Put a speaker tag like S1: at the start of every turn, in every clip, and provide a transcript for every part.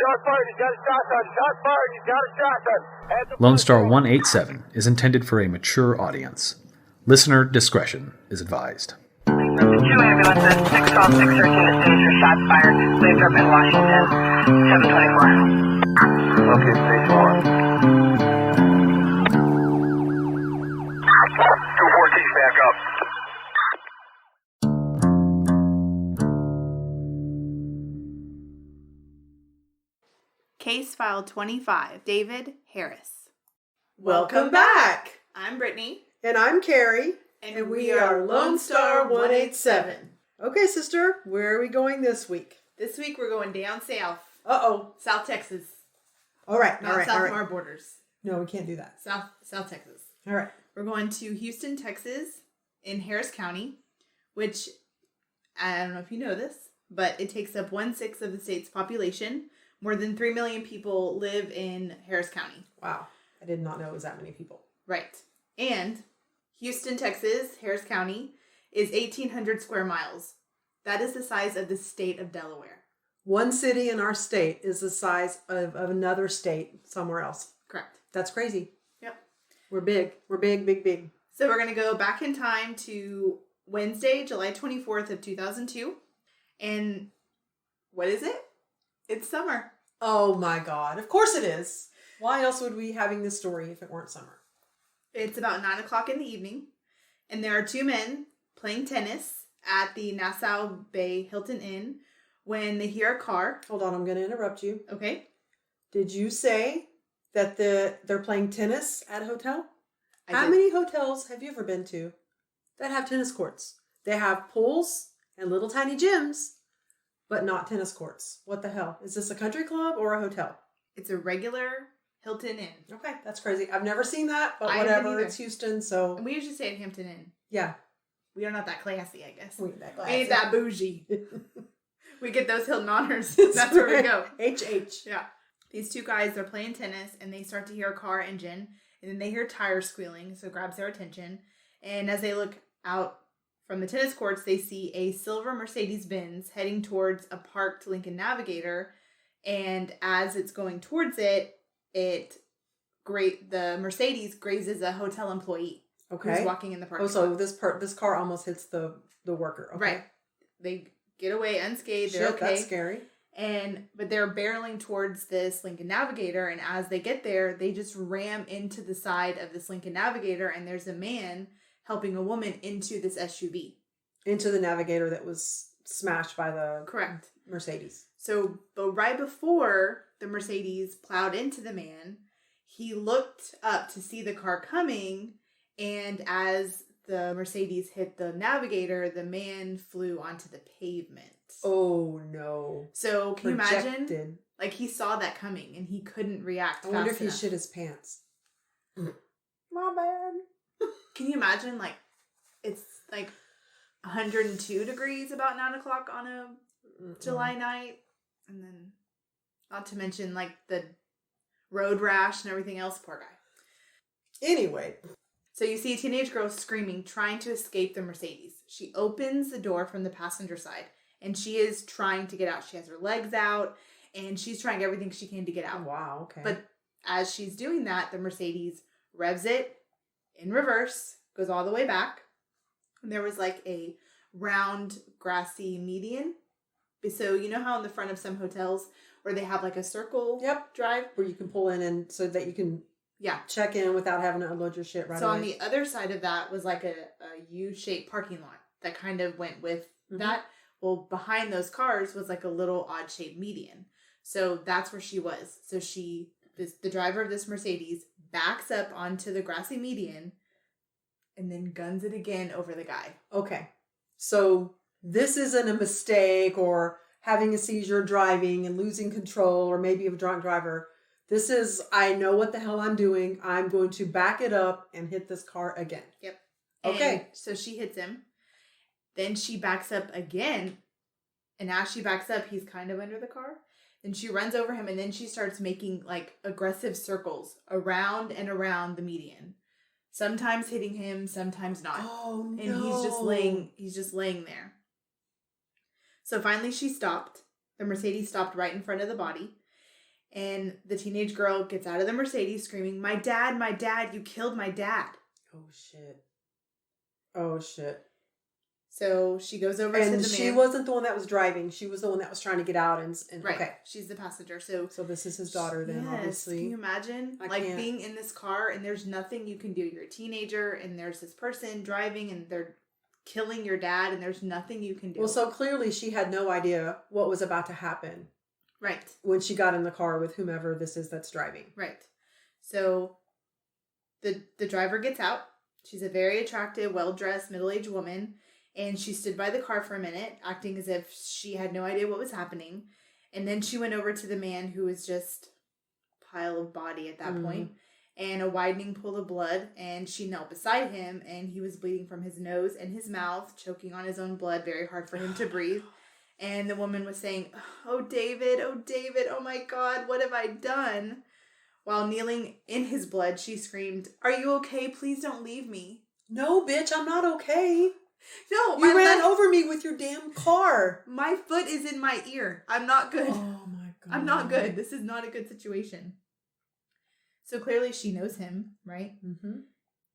S1: Shots fired. He's got a shotgun. Shots fired. He's got a shotgun.
S2: Lone Star 187 is intended for a mature audience. Listener discretion is advised.
S3: 2 ambulances, 6 calls, 613 to stage for shots fired. Leaves up in Washington, 724.
S1: Okay, stage 1. 214, back up.
S4: Case File 25, David Harris.
S5: Welcome back.
S4: I'm Britney.
S5: And I'm Kerri. And we are Lone Star 187. Okay, sister, where are we going this week?
S4: This week we're going down south.
S5: Uh-oh.
S4: South Texas.
S5: All right,
S4: Not south of our borders.
S5: No, we can't do that.
S4: South Texas.
S5: All right.
S4: We're going to Houston, Texas, in Harris County, which, I don't know if you know this, but it takes up 1/6 of the state's population. More than 3 million people live in Harris County.
S5: Wow. I did not know it was that many people.
S4: Right. And Houston, Texas, Harris County, is 1,800 square miles. That is the size of the state of Delaware.
S5: One city in our state is the size of another state somewhere else.
S4: Correct.
S5: That's crazy.
S4: Yep.
S5: We're big. We're big, big, big.
S4: So we're going to go back in time to Wednesday, July 24th of 2002. And what is it? It's summer.
S5: Oh my God. Of course it is. Why else would we be having this story if it weren't summer?
S4: It's about 9 o'clock in the evening. And there are 2 men playing tennis at the Nassau Bay Hilton Inn when they hear a car.
S5: Hold on. I'm going to interrupt you.
S4: Okay.
S5: Did you say that they're playing tennis at a hotel?
S4: I did.
S5: Many hotels have you ever been to that have tennis courts? They have pools and little tiny gyms, but not tennis courts. What the hell? Is this a country club or a hotel?
S4: It's a regular Hilton Inn.
S5: Okay, that's crazy. I've never seen that, but
S4: I haven't
S5: whatever.
S4: either.
S5: It's Houston, so...
S4: And we usually say at Hampton Inn.
S5: Yeah.
S4: We are not that classy, I guess.
S5: We ain't that
S4: We
S5: classy.
S4: ain't that bougie. We get those Hilton honors. That's where we go.
S5: HH.
S4: Yeah. These 2 guys are playing tennis and they start to hear a car engine and then they hear tires squealing, so it grabs their attention. And as they look out from the tennis courts, they see a silver Mercedes-Benz heading towards a parked Lincoln Navigator. And as it's going towards it, the Mercedes grazes a hotel employee.
S5: Okay.
S4: Who's walking in the parking lot.
S5: So this car almost hits the worker. Okay.
S4: Right. They get away unscathed.
S5: Shit,
S4: They're okay.
S5: that's scary.
S4: But they're barreling towards this Lincoln Navigator, and as they get there, they just ram into the side of this Lincoln Navigator, and there's a man helping a woman into this SUV.
S5: Into the Navigator that was smashed by the
S4: Correct.
S5: Mercedes.
S4: So, but right before the Mercedes plowed into the man, he looked up to see the car coming, and as the Mercedes hit the Navigator, the man flew onto the pavement.
S5: Oh, no.
S4: So, can you imagine?
S5: Projected.
S4: Like, he saw that coming, and he couldn't react
S5: I wonder if
S4: fast
S5: he
S4: enough.
S5: shit his pants. My bad.
S4: Can you imagine, like, it's like 102 degrees about 9 o'clock on a July night? And then, not to mention, like, the road rash and everything else. Poor guy.
S5: Anyway.
S4: So you see a teenage girl screaming, trying to escape the Mercedes. She opens the door from the passenger side, and she is trying to get out. She has her legs out, and she's trying everything she can to get out.
S5: Oh, wow, okay.
S4: But as she's doing that, the Mercedes revs it in reverse, goes all the way back. And there was like a round, grassy median. So you know how in the front of some hotels where they have like a circle drive?
S5: Where you can pull in and so that you can check in without having to unload your shit right away.
S4: So on the other side of that was like a U-shaped parking lot that kind of went with that. Well, behind those cars was like a little odd-shaped median. So that's where she was. So the driver of this Mercedes backs up onto the grassy median and then guns it again over the guy.
S5: Okay. So this isn't a mistake or having a seizure driving and losing control or maybe a drunk driver. This is, I know what the hell I'm doing. I'm going to back it up and hit this car again.
S4: Yep.
S5: Okay.
S4: And so she hits him. Then she backs up again. And as she backs up, he's kind of under the car. Then she runs over him and then she starts making like aggressive circles around and around the median. Sometimes hitting him, sometimes not.
S5: Oh, no.
S4: And he's just laying there. So finally she stopped. The Mercedes stopped right in front of the body. And the teenage girl gets out of the Mercedes screaming, my dad, you killed my dad.
S5: Oh, shit.
S4: So she goes over to the man.
S5: And she wasn't the one that was driving. She was the one that was trying to get out. And
S4: right.
S5: Okay.
S4: She's the passenger. So
S5: this is his daughter then,
S4: yes.
S5: obviously.
S4: Can you imagine? Being in this car and there's nothing you can do. You're a teenager and there's this person driving and they're killing your dad and there's nothing you can do.
S5: Well, so clearly she had no idea what was about to happen.
S4: Right.
S5: When she got in the car with whomever this is that's driving.
S4: Right. So the driver gets out. She's a very attractive, well-dressed, middle-aged woman. And she stood by the car for a minute, acting as if she had no idea what was happening. And then she went over to the man who was just a pile of body at that point, and a widening pool of blood. And she knelt beside him, and he was bleeding from his nose and his mouth, choking on his own blood, very hard for him to breathe. And the woman was saying, oh, David, oh my God, what have I done? While kneeling in his blood, she screamed, are you okay? Please don't leave me.
S5: No, bitch, I'm not okay.
S4: No,
S5: you ran over me with your damn car.
S4: My foot is in my ear. I'm not good.
S5: Oh my God.
S4: I'm not good. This is not a good situation. So clearly she knows him, right? Mm-hmm.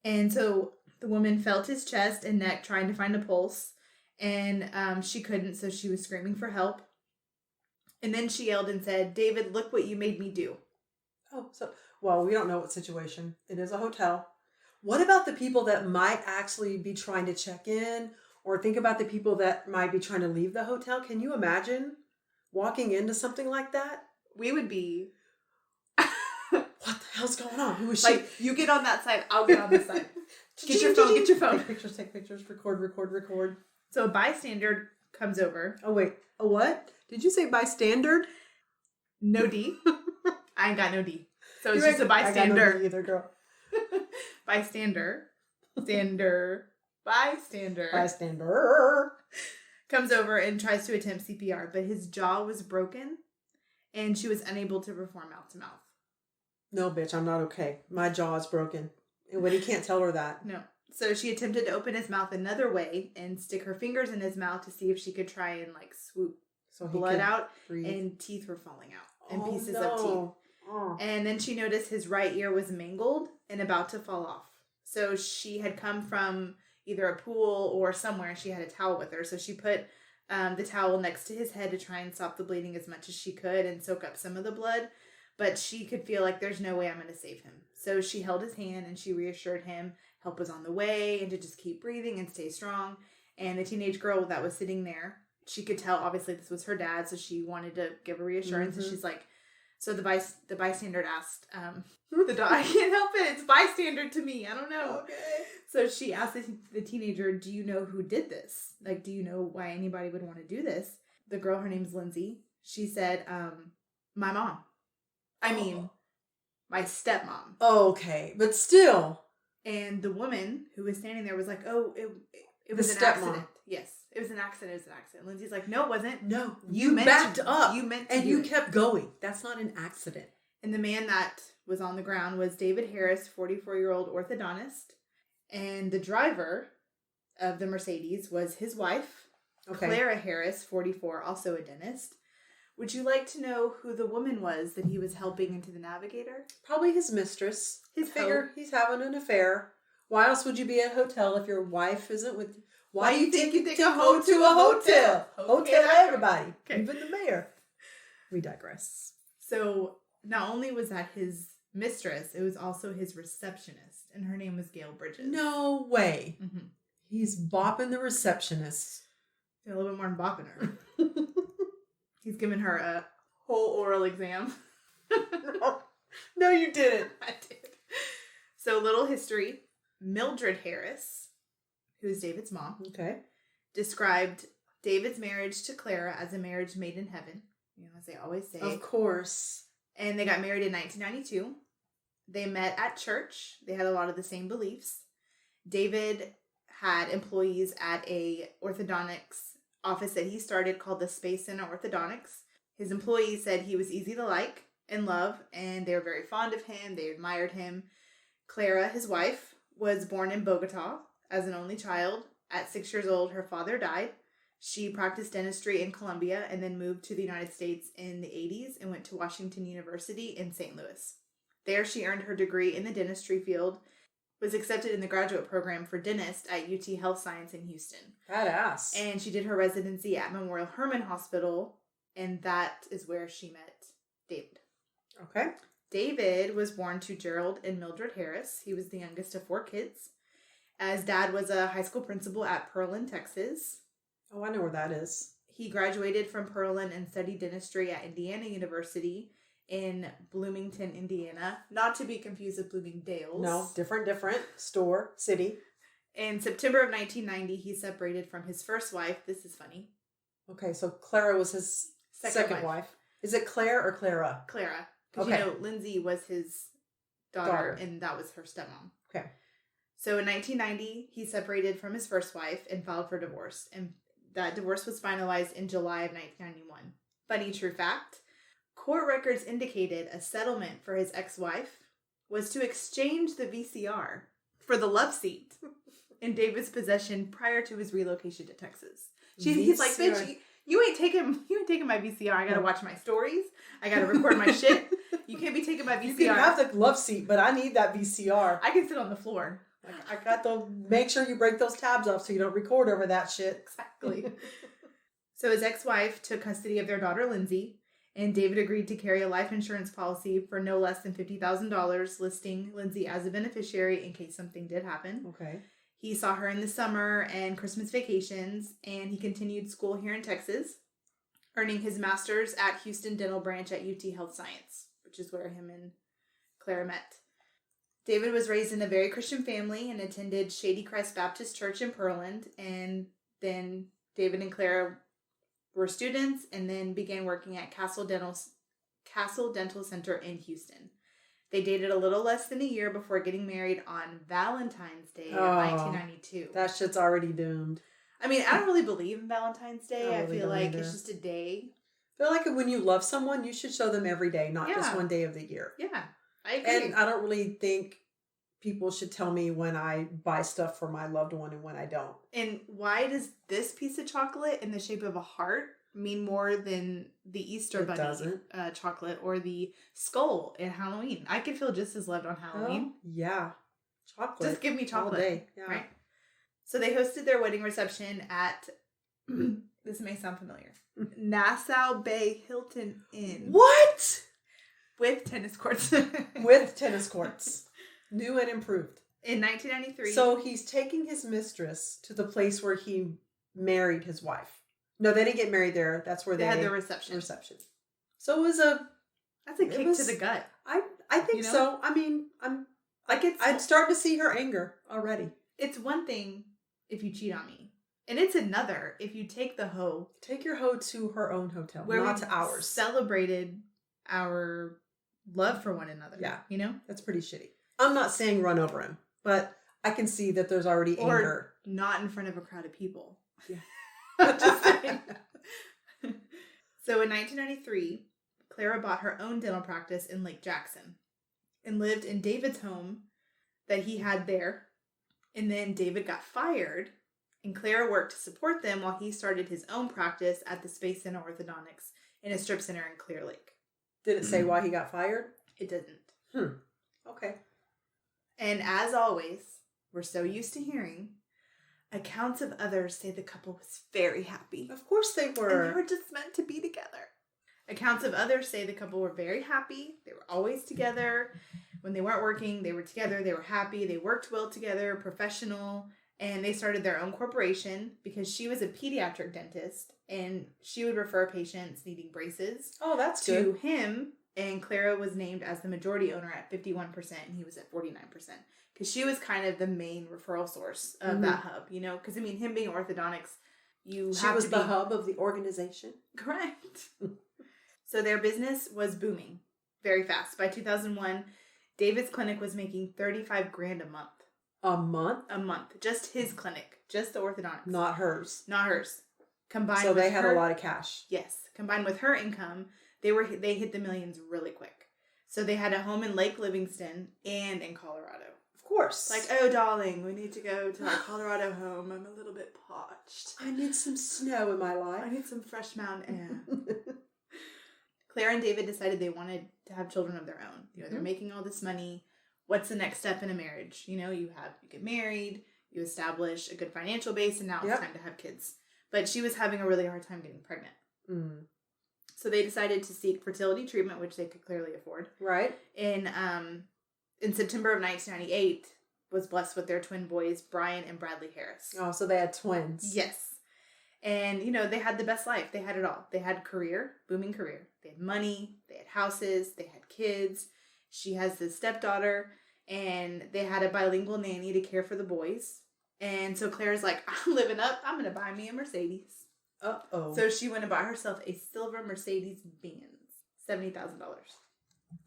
S4: And so the woman felt his chest and neck trying to find a pulse. And she couldn't, so she was screaming for help. And then she yelled and said, David, look what you made me do.
S5: Oh, well, we don't know what situation. It is a hotel. What about the people that might actually be trying to check in, or think about the people that might be trying to leave the hotel? Can you imagine walking into something like that?
S4: We would be...
S5: What the hell's going on? Who is she?
S4: Like, you get on that side, I'll get on this side. Get your phone.
S5: Take pictures, record.
S4: So a bystander comes over.
S5: Oh, wait. A what? Did you say bystander?
S4: No D. I ain't got no D. So it's just a bystander.
S5: I got no D either, girl.
S4: Bystander comes over and tries to attempt CPR, but his jaw was broken and she was unable to perform mouth to mouth.
S5: No, bitch, I'm not okay. My jaw is broken. And he can't tell her that.
S4: No. So she attempted to open his mouth another way and stick her fingers in his mouth to see if she could try and swoop blood out, breathe. And teeth were falling out and pieces of teeth. Oh. And then she noticed his right ear was mangled and about to fall off. So she had come from either a pool or somewhere. She had a towel with her. So she put the towel next to his head to try and stop the bleeding as much as she could and soak up some of the blood. But she could feel like there's no way I'm going to save him. So she held his hand and she reassured him help was on the way and to just keep breathing and stay strong. And the teenage girl that was sitting there, she could tell obviously this was her dad. So she wanted to give a reassurance. And she's like, so the bystander asked, the dog, I can't help it. It's bystander to me. I don't know. Okay. So she asked the teenager, do you know who did this? Like, do you know why anybody would want to do this? The girl, her name's Lindsay. She said, my mom. I mean, my stepmom.
S5: Oh, okay. But still.
S4: And the woman who was standing there was like, oh, it was an accident. Yes. It was an accident. Lindsay's like, no, it wasn't.
S5: No, you backed up.
S4: You meant to
S5: and you kept going. That's not an accident.
S4: And the man that was on the ground was David Harris, 44-year-old orthodontist. And the driver of the Mercedes was his wife, Clara Harris, 44, also a dentist. Would you like to know who the woman was that he was helping into the Navigator?
S5: Probably his mistress.
S4: His
S5: figure he's having an affair. Why else would you be at a hotel if your wife isn't with you? Why do you think you go to a hotel? Hotel everybody. Okay. Even the mayor. We digress.
S4: So not only was that his mistress, it was also his receptionist. And her name was Gail Bridges.
S5: No way. Mm-hmm. He's bopping the receptionist.
S4: A little bit more than bopping her. He's giving her a whole oral exam.
S5: No, you didn't.
S4: I did. So little history. Mildred Harris, who is David's mom, described David's marriage to Clara as a marriage made in heaven, as they always say.
S5: Of course. And
S4: they got married in 1992. They met at church. They had a lot of the same beliefs. David had employees at a orthodontics office that he started called the Space Center Orthodontics. His employees said he was easy to like and love, and they were very fond of him. They admired him. Clara, his wife, was born in Bogota as an only child. At 6 years old, her father died. She practiced dentistry in Colombia and then moved to the United States in the 80s and went to Washington University in St. Louis. There she earned her degree in the dentistry field, was accepted in the graduate program for dentist at UT Health Science in Houston.
S5: Badass.
S4: And she did her residency at Memorial Hermann Hospital, and that is where she met David.
S5: Okay.
S4: David was born to Gerald and Mildred Harris. He was the youngest of 4 kids. As dad was a high school principal at Pearland, Texas.
S5: Oh, I know where that is.
S4: He graduated from Pearland and studied dentistry at Indiana University in Bloomington, Indiana. Not to be confused with Bloomingdale's.
S5: No, different store, city.
S4: In September of 1990, he separated from his first wife. This is funny.
S5: Okay, so Clara was his second wife. Is it Claire or Clara?
S4: Clara. Because,
S5: Okay.
S4: Lindsay was his daughter, and that was her stepmom.
S5: Okay.
S4: So in 1990, he separated from his first wife and filed for divorce. And that divorce was finalized in July of 1991. Funny true fact, court records indicated a settlement for his ex-wife was to exchange the VCR for the love seat in David's possession prior to his relocation to Texas. He's like, bitch, you ain't taking my VCR. I gotta watch my stories. I gotta record my shit. You can't be taking my VCR.
S5: You can have the love seat, but I need that VCR.
S4: I can sit on the floor.
S5: Like, I got to make sure you break those tabs off so you don't record over that shit.
S4: Exactly. So his ex-wife took custody of their daughter, Lindsay, and David agreed to carry a life insurance policy for no less than $50,000, listing Lindsay as a beneficiary in case something did happen.
S5: Okay.
S4: He saw her in the summer and Christmas vacations, and he continued school here in Texas, earning his master's at Houston Dental Branch at UT Health Science, which is where him and Clara met. David was raised in a very Christian family and attended Shady Crest Baptist Church in Pearland, and then David and Clara were students and then began working at Castle Dental Center in Houston. They dated a little less than a year before getting married on Valentine's Day of 1992.
S5: That shit's already doomed.
S4: I mean, I don't really believe in Valentine's Day. I
S5: really
S4: feel
S5: don't
S4: like
S5: either.
S4: it's just a day.
S5: I feel like when you love someone, you should show them every day, not just one day of the year.
S4: Yeah, I agree.
S5: And I don't really think people should tell me when I buy stuff for my loved one and when I don't.
S4: And why does this piece of chocolate in the shape of a heart mean more than the Easter Bunny chocolate or the skull in Halloween? I could feel just as loved on Halloween.
S5: Oh, yeah. Chocolate.
S4: Just give me chocolate.
S5: All day. Yeah.
S4: Right? So they hosted their wedding reception at, this may sound familiar, Nassau Bay Hilton Inn.
S5: What?
S4: With tennis courts.
S5: With tennis courts. New and improved.
S4: In 1993.
S5: So he's taking his mistress to the place where he married his wife. No, they didn't get married there. That's where they
S4: had their reception.
S5: So it was
S4: that's a kick to the gut.
S5: I think so. I mean, I'm starting to see her anger already.
S4: It's one thing if you cheat on me. And it's another if you take the hoe.
S5: Take your hoe to her own hotel,
S4: where
S5: not to ours.
S4: Celebrated our love for one another.
S5: Yeah.
S4: You know?
S5: That's pretty shitty. I'm not saying run over him, but I can see that there's already anger.
S4: Not in front of a crowd of people.
S5: Yeah.
S4: Just saying. So in 1993, Clara bought her own dental practice in Lake Jackson and lived in David's home that he had there. And then David got fired, and Clara worked to support them while he started his own practice at the Space Center Orthodontics in a strip center in Clear Lake.
S5: Did it say why he got fired?
S4: It didn't.
S5: Okay.
S4: And as always, we're so used to hearing, accounts of others say the couple was very happy.
S5: Of course they were.
S4: And they were just meant to be together. Accounts of others say the couple were very happy. They were always together. When they weren't working, they were together. They were happy. They worked well together, professional. And they started their own corporation because she was a pediatric dentist. And she would refer patients needing braces.
S5: Oh, that's
S4: to
S5: good.
S4: him. And Clara was named as the majority owner at 51%. And he was at 49%. Because she was kind of the main referral source of that hub, you know? Because, I mean, him being orthodontics, she was
S5: the hub of the organization?
S4: Correct. So their business was booming very fast. By 2001, David's clinic was making $35,000 a month.
S5: A month?
S4: A month. Just his clinic. Just the orthodontics.
S5: Not hers.
S4: Not hers. Combined
S5: so they had a lot of cash.
S4: Yes. Combined with her income, they hit the millions really quick. So they had a home in Lake Livingston and in Colorado.
S5: Of course.
S4: Like, oh, darling, we need to go to our Colorado home. I'm a little bit parched.
S5: I need some snow in my life.
S4: I need some fresh mountain air. Claire and David decided they wanted to have children of their own. You know, they're making all this money. What's the next step in a marriage? You know, you get married, you establish a good financial base, and now it's time to have kids. But she was having a really hard time getting pregnant. Mm. So they decided to seek fertility treatment, which they could clearly afford.
S5: Right.
S4: In September of 1998, was blessed with their twin boys, Brian and Bradley Harris.
S5: Oh, so they had twins.
S4: Yes. And, you know, they had the best life. They had it all. They had booming career. They had money. They had houses. They had kids. She has this stepdaughter. And they had a bilingual nanny to care for the boys. And so Claire's like, I'm living up. I'm going to buy me a Mercedes.
S5: Uh-oh.
S4: So she went and bought herself a silver Mercedes-Benz. $70,000.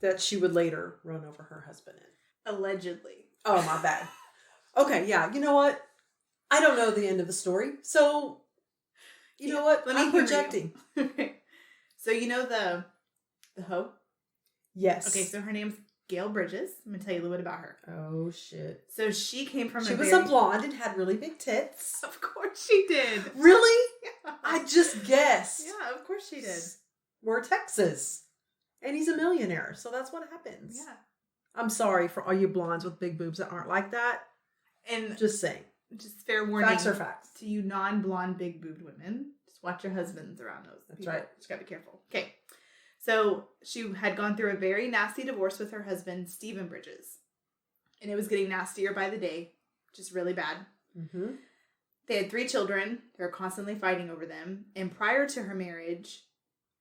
S5: That she would later run over her husband in.
S4: Allegedly.
S5: Oh, my bad. Okay, yeah. You know what? I don't know the end of the story. So, you know what? I'm projecting.
S4: Okay. So you know the hoe?
S5: Yes.
S4: Okay, so her name's Gail Bridges. I'm going to tell you a little bit about her.
S5: Oh, shit.
S4: So she came from
S5: She was a blonde and had really big tits.
S4: Of course she did.
S5: Really?
S4: Yeah.
S5: I just guessed.
S4: Yeah, of course she did.
S5: We're Texas. And he's a millionaire, so that's what happens.
S4: Yeah.
S5: I'm sorry for all you blondes with big boobs that aren't like that.
S4: And
S5: just saying.
S4: Just fair warning.
S5: Facts are facts.
S4: To you non-blonde, big-boobed women. Just watch your husbands around those.
S5: That's
S4: people.
S5: right.
S4: Just gotta be careful. Okay. So she had gone through a very nasty divorce with her husband, Stephen Bridges. And it was getting nastier by the day. Just really bad. Mm-hmm. They had 3 children. They were constantly fighting over them. And prior to her marriage,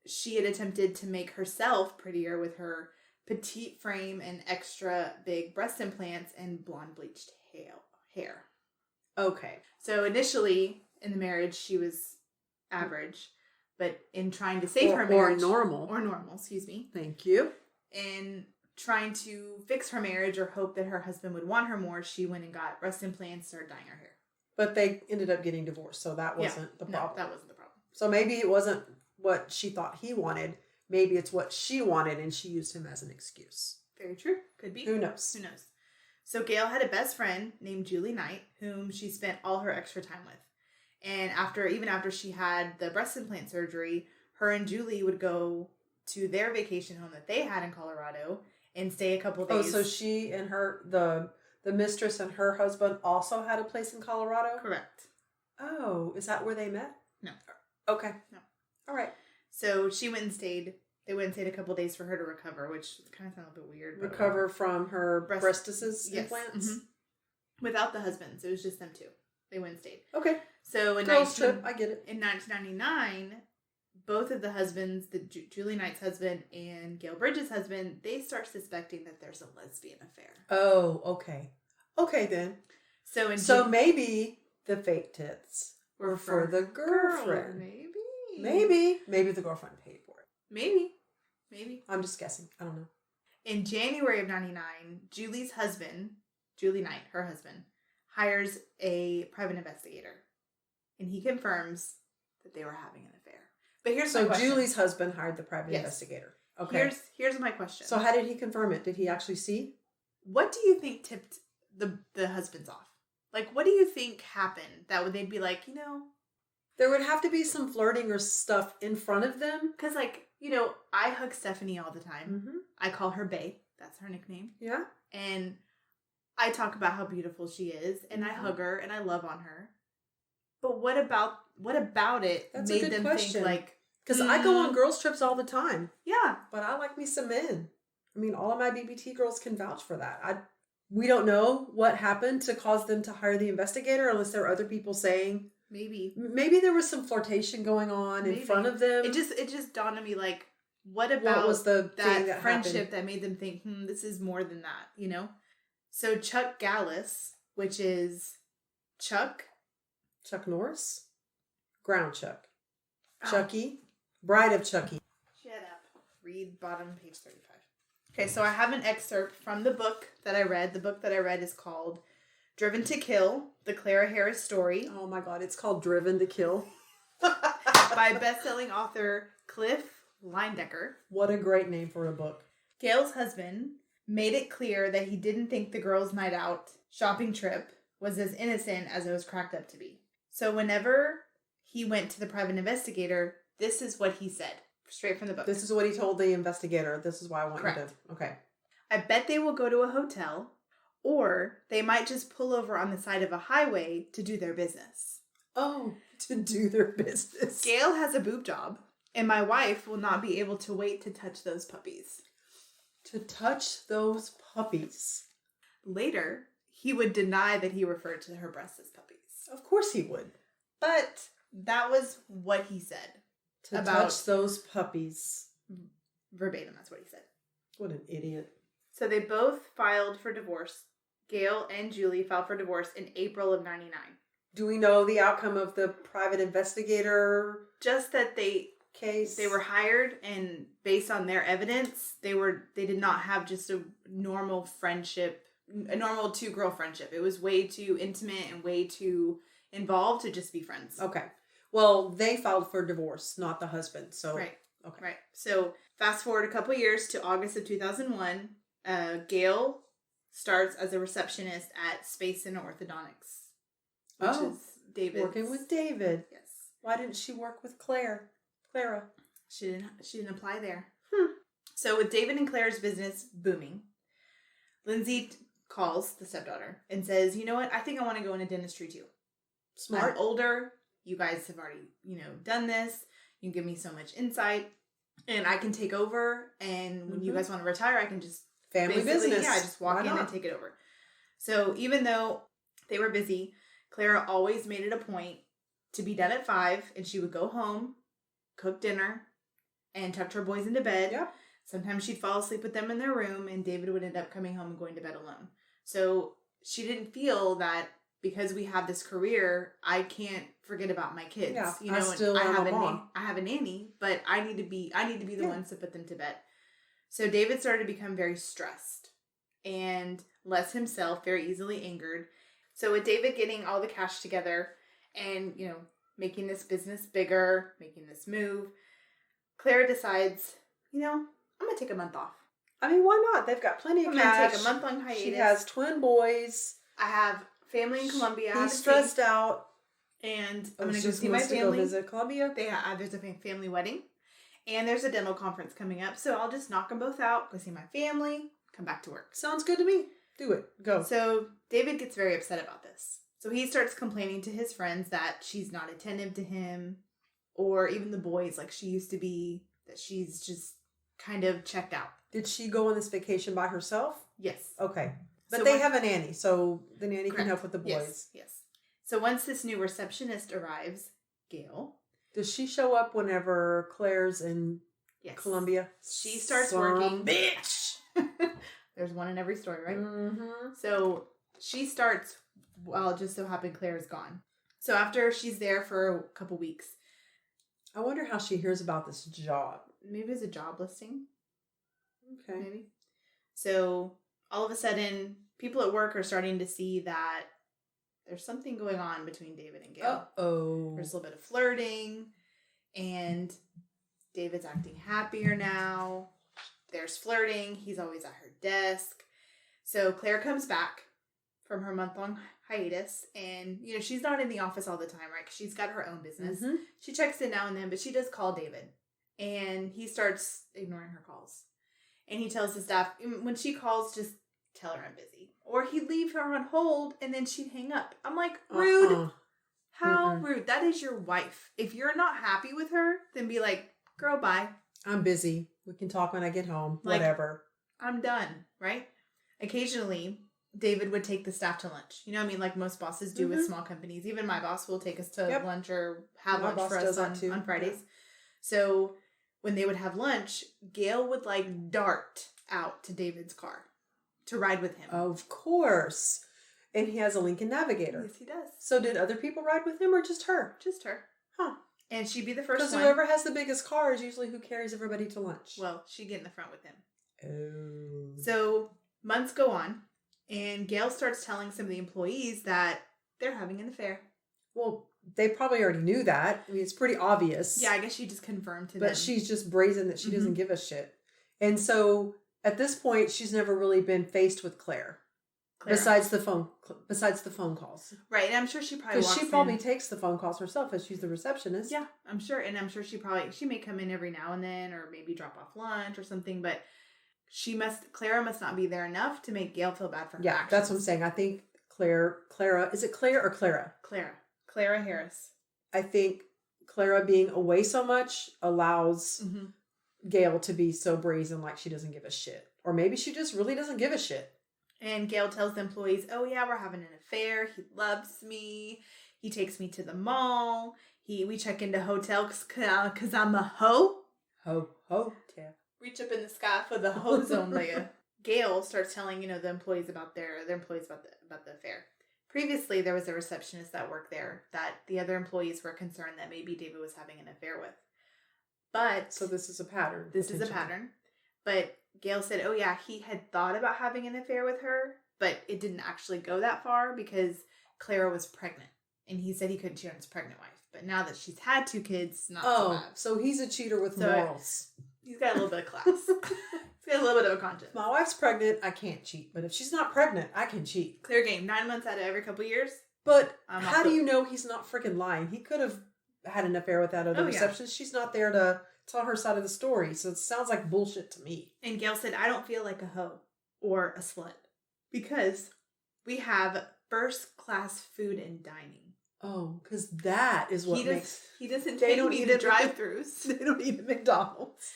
S4: she had attempted to make herself prettier with her petite frame and extra big breast implants and blonde bleached hair.
S5: Okay.
S4: So initially in the marriage, she was average, but in trying to save her marriage... Or normal, excuse me.
S5: Thank you.
S4: In trying to fix her marriage or hope that her husband would want her more, she went and got breast implants, started dyeing her hair.
S5: But they ended up getting divorced, so that wasn't the problem.
S4: No, that wasn't the problem.
S5: So maybe it wasn't what she thought he wanted. Maybe it's what she wanted, and she used him as an excuse.
S4: Very true. Could be.
S5: Who knows?
S4: Who knows? So Gail had a best friend named Julie Knight, whom she spent all her extra time with. And even after she had the breast implant surgery, her and Julie would go to their vacation home that they had in Colorado and stay a couple days.
S5: Oh, so she and the mistress and her husband also had a place in Colorado?
S4: Correct.
S5: Oh, is that where they met?
S4: No.
S5: Okay.
S4: No.
S5: All right.
S4: So she went and stayed. They went and stayed a couple days for her to recover, which kind of sounds a bit weird.
S5: Recover from her breastises implants?
S4: Mm-hmm. Without the husbands. It was just them 2. They went and stayed.
S5: Okay.
S4: So in
S5: Girls trip, I get it.
S4: In 1999, both of the husbands, Julie Knight's husband and Gail Bridges' husband, they start suspecting that there's a lesbian affair.
S5: Oh, okay. Okay, then.
S4: So
S5: maybe the fake tits were for the girlfriend. Maybe the girlfriend paid for it.
S4: Maybe.
S5: I'm just guessing. I don't know.
S4: In January of 99, Julie's husband, Julie Knight, her husband, hires a private investigator. And he confirms that they were having an affair. But here's my question.
S5: So Julie's husband hired the private investigator. Okay.
S4: Here's my question.
S5: So how did he confirm it? Did he actually see?
S4: What do you think tipped the husbands off? Like, what do you think happened that they'd be like, you know?
S5: There would have to be some flirting or stuff in front of them.
S4: Because, like, you know, I hug Stephanie all the time. Mm-hmm. I call her Bae. That's her nickname.
S5: Yeah.
S4: And I talk about how beautiful she is. And I hug her and I love on her. But what about it
S5: That's
S4: made
S5: a good
S4: them
S5: question.
S4: think, like...
S5: Because I go on girls' trips all the time.
S4: Yeah.
S5: But I like me some men. I mean, all of my BBT girls can vouch for that. We don't know what happened to cause them to hire the investigator unless there are other people saying... Maybe there was some flirtation going on in front of them.
S4: It just dawned on me, like, what was
S5: the
S4: that friendship that made them think, this is more than that, you know? So Chuck Gallus, which is Chuck
S5: Norris? Ground Chuck. Chucky. Bride of Chucky.
S4: Shut up. Read bottom page 35. Okay, so I have an excerpt from the book that I read. The book that I read is called Driven to Kill, the Clara Harris story.
S5: Oh my God, it's called Driven to Kill.
S4: By best-selling author Cliff Linedecker.
S5: What a great name for a book.
S4: Gail's husband made it clear that he didn't think the girls' night out shopping trip was as innocent as it was cracked up to be. So whenever he went to the private investigator, this is what he said, straight from the book.
S5: This is what he told the investigator. This is why I want
S4: Correct.
S5: you to... Okay.
S4: I bet they will go to a hotel, or they might just pull over on the side of a highway to do their business.
S5: Oh, to do their business.
S4: Gail has a boob job, and my wife will not be able to wait to touch those puppies.
S5: To touch those puppies.
S4: Later, he would deny that he referred to her breasts as puppies.
S5: Of course he would.
S4: But that was what he said.
S5: To
S4: About-
S5: touch those puppies.
S4: Verbatim, that's what he said.
S5: What an idiot.
S4: So they both filed for divorce. Gail and Julie filed for divorce in April of 99.
S5: Do we know the outcome of the private investigator
S4: Just that they
S5: case?
S4: were hired, and based on their evidence, they did not have just a normal friendship, a normal two-girl friendship. It was way too intimate and way too involved to just be friends.
S5: Okay. Well, they filed for divorce, not the husband. So
S4: Right.
S5: Okay.
S4: Right. So fast forward a couple years to August of 2001. Gail starts as a receptionist at Space and Orthodontics, which is David's.
S5: Working with David.
S4: Yes.
S5: Why didn't she work with Clara?
S4: She didn't apply there. So with David and Claire's business booming, Lindsay calls the stepdaughter and says, "You know what? I think I want to go into dentistry too.
S5: Smart.
S4: I'm older. You guys have already, done this. You can give me so much insight, and I can take over. And when you guys want to retire, I can just
S5: Family business.
S4: Yeah, just walk in and take it over." So even though they were busy, Clara always made it a point to be done at 5, and she would go home, cook dinner, and tucked her boys into bed.
S5: Yep.
S4: Sometimes she'd fall asleep with them in their room, and David would end up coming home and going to bed alone. So she didn't feel that because we have this career, I can't forget about my kids.
S5: Yeah,
S4: I
S5: am a mom.
S4: I have a nanny, but I need to be the ones to put them to bed. So David started to become very stressed and less himself, very easily angered. So with David getting all the cash together and, making this business bigger, making this move, Clara decides, I'm going to take a month off.
S5: I mean, why not? They've got plenty of
S4: I'm
S5: cash.
S4: going to take a month-long hiatus.
S5: She has twin boys.
S4: I have family in Colombia.
S5: He's stressed out.
S4: And I'm going to go
S5: just
S4: see my
S5: wants to
S4: family.
S5: go visit Colombia.
S4: There's a family wedding. And there's a dental conference coming up. So I'll just knock them both out, go see my family, come back to work.
S5: Sounds good to me. Do it. Go.
S4: So David gets very upset about this. So he starts complaining to his friends that she's not attentive to him, or even the boys like she used to be, that she's just kind of checked out.
S5: Did she go on this vacation by herself?
S4: Yes.
S5: Okay. But
S4: So
S5: they
S4: when-
S5: have a nanny, so the nanny
S4: Correct.
S5: can help with the boys.
S4: Yes. So once this new receptionist arrives, Gail.
S5: Does she show up whenever Claire's in
S4: Yes.
S5: Colombia?
S4: She starts
S5: Son
S4: working.
S5: Bitch!
S4: There's one in every story, right?
S5: Mm-hmm.
S4: So she starts while it just so happened Claire is gone. So after she's there for a couple weeks,
S5: I wonder how she hears about this job.
S4: maybe it's a job listing.
S5: Okay.
S4: Maybe. So all of a sudden, people at work are starting to see that there's something going on between David and Gail.
S5: Uh-oh.
S4: There's a little bit of flirting, and David's acting happier now. There's flirting. He's always at her desk. So Claire comes back from her month-long hiatus, and, she's not in the office all the time, right? 'Cause she's got her own business.
S5: Mhm.
S4: She checks in now and then, but she does call David, and he starts ignoring her calls. And he tells the staff, when she calls, just tell her I'm busy. Or he'd leave her on hold, and then she'd hang up. I'm like, rude.
S5: Uh-uh.
S4: How rude. That is your wife. If you're not happy with her, then be like, girl, bye.
S5: I'm busy. We can talk when I get home.
S4: Like-
S5: Whatever.
S4: I'm done, right? Occasionally, David would take the staff to lunch. Like most bosses do with small companies. Even my boss will take us to
S5: Yep.
S4: lunch or have
S5: My
S4: lunch
S5: boss
S4: for us
S5: does that too.
S4: on Fridays. So when they would have lunch, Gail would dart out to David's car to ride with him.
S5: Of course. And he has a Lincoln Navigator.
S4: Yes, he does.
S5: So did other people ride with him or just her?
S4: Just her.
S5: Huh.
S4: And she'd be the first
S5: Because
S4: one.
S5: whoever has the biggest car is usually who carries everybody to lunch.
S4: Well, she'd get in the front with him.
S5: Oh.
S4: So months go on, and Gail starts telling some of the employees that they're having an affair.
S5: Well, they probably already knew that. I mean, it's pretty obvious.
S4: Yeah, I guess she just confirmed to them.
S5: But she's just brazen that she
S4: Mm-hmm.
S5: doesn't give a shit. And so at this point, she's never really been faced with Claire. Besides the phone calls.
S4: Right, and I'm sure she probably
S5: Because she probably takes the phone calls herself as she's the receptionist.
S4: Yeah, I'm sure. And I'm sure she may come in every now and then or maybe drop off lunch or something, but Clara must not be there enough to make Gail feel bad for her actions.
S5: That's what I'm saying. I think Clara, is it Claire or Clara?
S4: Clara Harris.
S5: I think Clara being away so much allows Gail to be so brazen like she doesn't give a shit. Or maybe she just really doesn't give a shit.
S4: And Gail tells the employees, oh yeah, we're having an affair. He loves me. He takes me to the mall. We check into hotels because I'm a hoe.
S5: Ho.
S4: Reach up in the sky for the hoe zone layer. Gail starts telling, the employees about the affair. Previously, there was a receptionist that worked there that the other employees were concerned that maybe David was having an affair with. But
S5: so this is a pattern.
S4: This is a pattern. But Gail said, oh yeah, he had thought about having an affair with her, but it didn't actually go that far because Clara was pregnant. And he said he couldn't cheat on his pregnant wife. But now that she's had 2 kids, not so bad.
S5: So he's a cheater with morals.
S4: He's got a little bit of class. He's got a little bit of a conscience.
S5: My wife's pregnant, I can't cheat. But if she's not pregnant, I can cheat.
S4: Clear game. 9 months out of every couple years.
S5: But how do you know he's not freaking lying? He could have had an affair with that other receptionist. She's not there to tell her side of the story. So it sounds like bullshit to me.
S4: And Gail said, I don't feel like a hoe or a slut because we have first class food and dining.
S5: Oh, because that is what
S4: he doesn't take me to drive-thrus.
S5: They don't eat at McDonald's.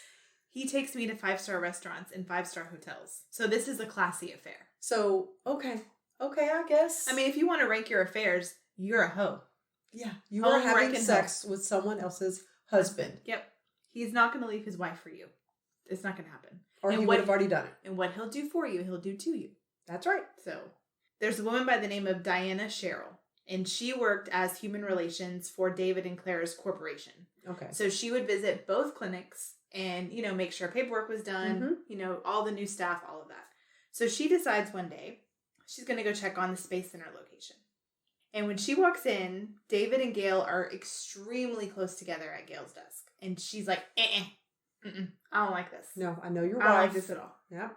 S4: He takes me to 5-star restaurants and 5-star hotels. So this is a classy affair.
S5: So, okay, I guess.
S4: I mean, if you want to rank your affairs, you're a hoe.
S5: Yeah, you are having sex with someone else's husband.
S4: Yep. He's not going to leave his wife for you. It's not going to happen.
S5: Or he would have already done it.
S4: And what he'll do for you, he'll do to you.
S5: That's right.
S4: So, there's a woman by the name of Diana Sherrill. And she worked as human relations for David and Clara's corporation.
S5: Okay.
S4: So she would visit both clinics and, make sure paperwork was done, all the new staff, all of that. So she decides one day she's going to go check on the Space Center location. And when she walks in, David and Gail are extremely close together at Gail's desk. And she's like, I don't like this.
S5: No, I know your wife.
S4: I don't like this at all.
S5: Yeah.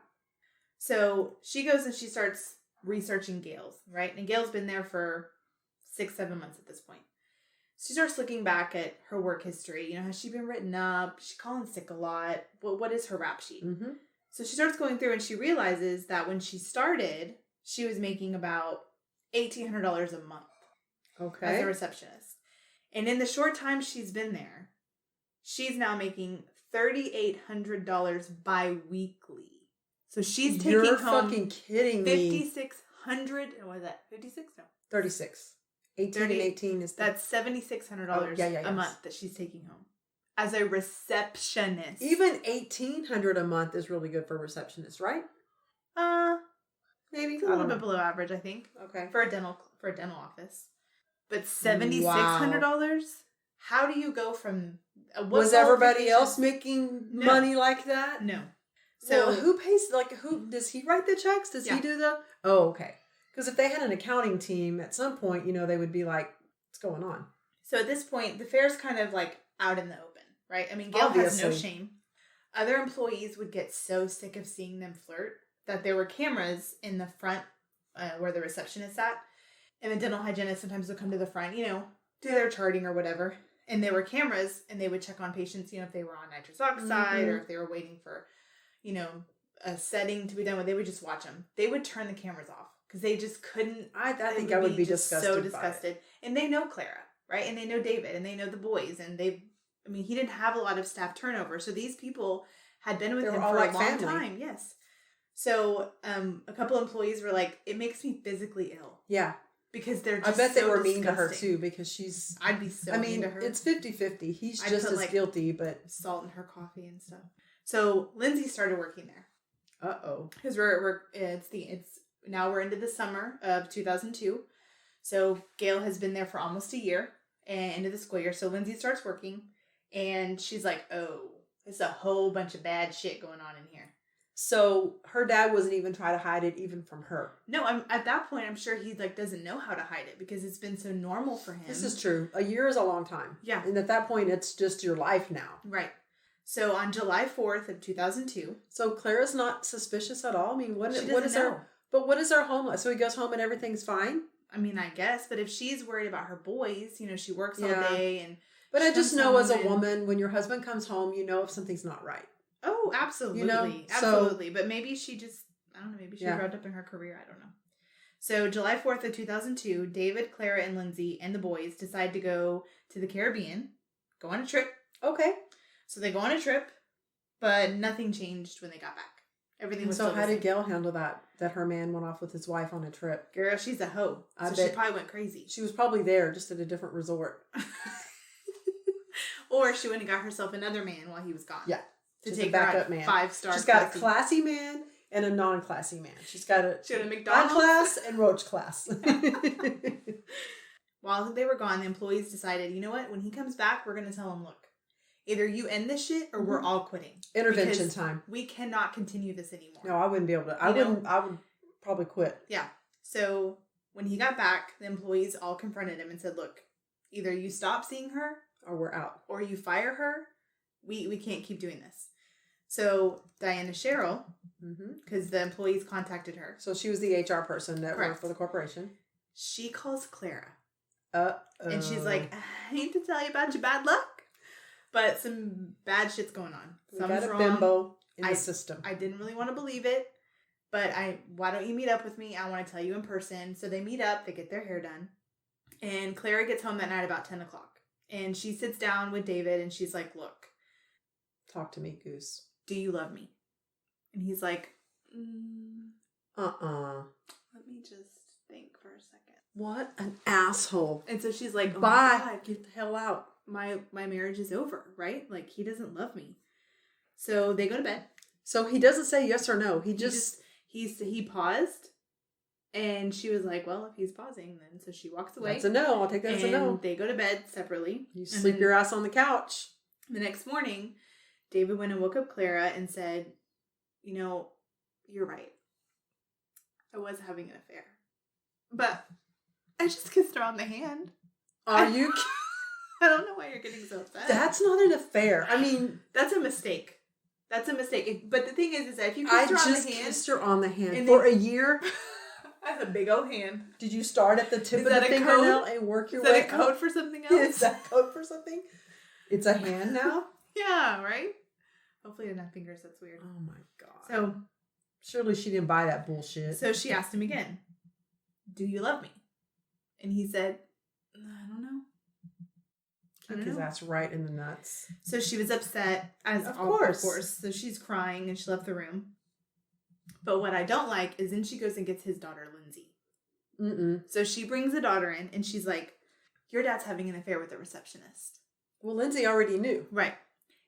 S4: So she goes and she starts researching Gail's, right? And Gail's been there for 6-7 months at this point. She starts looking back at her work history. Has she been written up? She's calling sick a lot. What is her rap sheet? Mm-hmm. So she starts going through and she realizes that when she started, she was making about $1,800 a month.
S5: Okay.
S4: As a receptionist. And in the short time she's been there, she's now making $3,800 bi-weekly. So she's taking home. You're
S5: fucking kidding me.
S4: $5,600. What is that? 56? No.
S5: 36. 18 and 18 is
S4: that's $7,600 a month that she's taking home as a receptionist.
S5: Even $1,800 a month is really good for a receptionist, right?
S4: Maybe a little bit below average, I think.
S5: Okay,
S4: for a dental office, but $7,600. How do you go from?
S5: Was everybody else making money like that?
S4: No.
S5: So who pays? Who does he write the checks? Does he do the? Oh, okay. Because if they had an accounting team, at some point, they would be like, what's going on?
S4: So at this point, the fair's kind of out in the open, right? I mean, Gail has no shame. Other employees would get so sick of seeing them flirt that there were cameras in the front where the receptionist sat. And the dental hygienist sometimes would come to the front, do their charting or whatever. And there were cameras and they would check on patients, if they were on nitrous oxide or if they were waiting for, a setting to be done with. They would just watch them. They would turn the cameras off. Because they just couldn't. I think I would be disgusted. So disgusted. And they know Clara, right? And they know David, and they know the boys, and he didn't have a lot of staff turnover, so these people had been with him for a long time. Yes. So a couple employees were like, "It makes me physically ill."
S5: Yeah.
S4: Because they're just
S5: I bet they were
S4: disgusting.
S5: mean to her too, because she's.
S4: I'd be so mean to her.
S5: It's 50-50. He's just as guilty, but
S4: salt in her coffee and stuff. So Lindsay started working there. Because now we're into the summer of 2002. So Gail has been there for almost a year and into the school year. So Lindsay starts working and she's like, oh, there's a whole bunch of bad shit going on in here.
S5: So her dad wasn't even trying to hide it even from her.
S4: No, at that point, I'm sure he doesn't know how to hide it because it's been so normal for him.
S5: This is true. A year is a long time.
S4: Yeah.
S5: And at that point, it's just your life now.
S4: Right. So on July 4th of 2002.
S5: So Clara's not suspicious at all? I mean, what
S4: She
S5: is
S4: doesn't know.
S5: what is our home like? So he goes home and everything's fine?
S4: I mean, I guess, but if she's worried about her boys, you know, she works all
S5: Yeah.
S4: day and...
S5: But
S4: she
S5: I just
S4: comes
S5: know as a
S4: home and-
S5: woman, when your husband comes home, you know if something's not right.
S4: Oh, absolutely.
S5: You know,
S4: Absolutely. But maybe she just, I don't know, maybe she
S5: Yeah.
S4: wrapped up in her career. I don't know. So July 4th of 2002, David, Clara, and Lindsay and the boys decide to go to the Caribbean, go on a trip.
S5: Okay.
S4: So they go on a trip, but nothing changed when they got back. Everything
S5: And
S4: was
S5: so
S4: still
S5: how
S4: the
S5: did
S4: same.
S5: Gail handle that her man went off with his wife on a trip?
S4: Girl, she's a hoe.
S5: I
S4: So
S5: bet.
S4: she probably went crazy.
S5: She was probably there, just at a different resort.
S4: Or she went and got herself another man while he was gone.
S5: Yeah.
S4: To
S5: She's a
S4: take her
S5: backup
S4: out
S5: man.
S4: 5-star
S5: She's got
S4: classy.
S5: a classy man and a non-classy man. She's got a
S4: She had a
S5: high
S4: McDonald's.
S5: class and roach class.
S4: While they were gone, the employees decided, you know what? When he comes back, we're going to tell him, look, either you end this shit or we're all quitting.
S5: Intervention
S4: Because
S5: time.
S4: We cannot continue this anymore.
S5: No, I wouldn't be able to. I would probably quit.
S4: Yeah. So when he got back, the employees all confronted him and said, look, either you stop seeing her
S5: Or we're out.
S4: or you fire her. We can't keep doing this. So Diana Cheryl, because the employees contacted her,
S5: So she was the HR person that
S4: Correct.
S5: worked for the corporation.
S4: she calls Clara.
S5: And
S4: And she's like, I hate to tell you about your bad luck, but some bad shit's going on.
S5: we got
S4: Something's
S5: a
S4: wrong.
S5: bimbo in
S4: I-
S5: the system.
S4: I didn't really want to believe it, but why don't you meet up with me? I want to tell you in person. So they meet up, they get their hair done, and Clara gets home that night about 10 o'clock. And she sits down with David and she's like, look,
S5: Talk to me, Goose.
S4: do you love me? And he's like,
S5: Uh-uh.
S4: let me just think for a second.
S5: What an asshole.
S4: And so she's like, oh
S5: Bye.
S4: my God,
S5: Get the hell out.
S4: my marriage is over, right? Like, he doesn't love me. So they go to bed.
S5: So he doesn't say yes or no. He just
S4: He paused, and she was like, well, if he's pausing, then so she walks away.
S5: that's a no. I'll take that as a no.
S4: They go to bed separately.
S5: You
S4: And
S5: sleep
S4: then
S5: your ass on the couch.
S4: The next morning, David went and woke up Clara and said, you know, you're right. I was having an affair. But I just kissed her on the hand.
S5: Are you?
S4: I don't know why you're getting so upset.
S5: That's not an affair. I mean,
S4: That's a mistake. That's a mistake. But the thing is that if you
S5: I
S4: kissed her on
S5: just
S4: the hand,
S5: kissed her on the hand
S4: and
S5: for
S4: then-
S5: a year.
S4: that's a big old hand.
S5: Did you start at the tip
S4: Is
S5: of
S4: that
S5: the
S4: a
S5: fingernail
S4: code?
S5: and work your
S4: Is that
S5: way
S4: a code
S5: up?
S4: for something
S5: Is
S4: else?
S5: that code for something? It's a hand now?
S4: Yeah, right? Hopefully I don't have fingers. That's weird.
S5: Oh my god.
S4: So
S5: Surely she didn't buy that bullshit.
S4: So she asked him again, do you love me? And he said, I don't know. I
S5: Kick
S4: don't
S5: his
S4: know.
S5: ass right in the nuts.
S4: So she was upset, as
S5: Of
S4: of
S5: course.
S4: course. So she's crying and she left the room. But what I don't like is then she goes and gets his daughter, Lindsay.
S5: Mm-mm.
S4: So she brings the daughter in and she's like, your dad's having an affair with the receptionist.
S5: Well, Lindsay already knew.
S4: Right.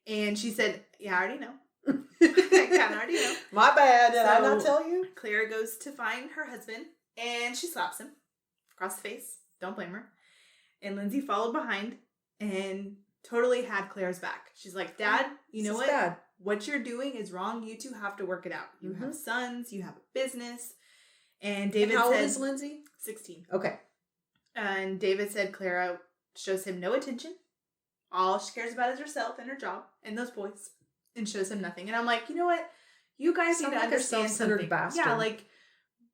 S4: And she said, yeah, I already know. I kind of already know.
S5: My bad. Did I not
S4: So-
S5: tell you?
S4: Clara goes to find her husband and she slaps him across the face. Don't blame her. And Lindsay followed behind and totally had Claire's back. She's like, Dad, you know
S5: This
S4: what?
S5: is bad.
S4: What you're doing is wrong. You two have to work it out. You have sons. You have a business. And David
S5: How old
S4: said,
S5: is Lindsay?
S4: 16.
S5: Okay.
S4: And David said Clara shows him no attention. All she cares about is herself and her job and those boys, and shows him nothing. And I'm like, you know what? You guys
S5: Sound
S4: need to
S5: like a
S4: understand
S5: self-centered
S4: something.
S5: bastard.
S4: Yeah, like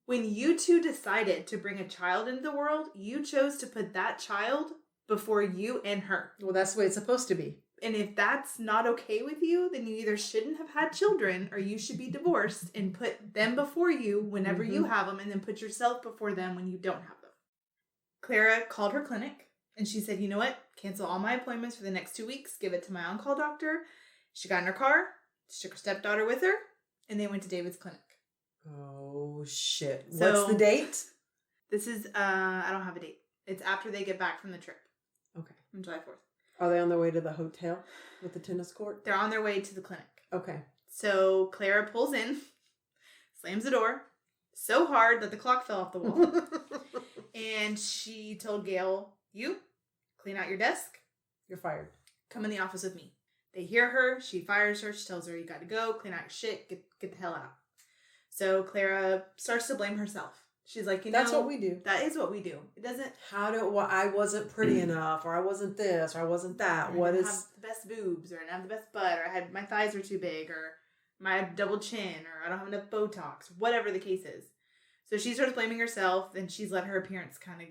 S4: when you two decided to bring a child into the world, you chose to put that child before you and her.
S5: Well, that's the way it's supposed to be.
S4: And if that's not okay with you, then you either shouldn't have had children or you should be divorced and put them before you whenever you have them, and then put yourself before them when you don't have them. Clara called her clinic and she said, you know what? Cancel all my appointments for the next 2 weeks. Give it to my on-call doctor. She got in her car. She took her stepdaughter with her. And they went to David's clinic.
S5: Oh, shit.
S4: So-
S5: What's the date?
S4: This is, I don't have a date. It's after they get back from the trip
S5: Okay.
S4: on July 4th.
S5: Are they on their way to the hotel with the tennis court?
S4: They're on their way to the clinic.
S5: Okay.
S4: So Clara pulls in, slams the door so hard that the clock fell off the wall. And she told Gail, you clean out your desk,
S5: You're fired.
S4: come in the office with me. They hear her, she fires her, she tells her, you got to go, clean out your shit, get the hell out. So Clara starts to blame herself. She's like,
S5: that's what we do.
S4: That is what we do. It doesn't.
S5: I wasn't pretty enough, or I wasn't this, or I wasn't that.
S4: Or I didn't have the best boobs, or I didn't have the best butt, or I had my thighs are too big, or my double chin, or I don't have enough Botox, whatever the case is. So she starts blaming herself, and she's let her appearance kind of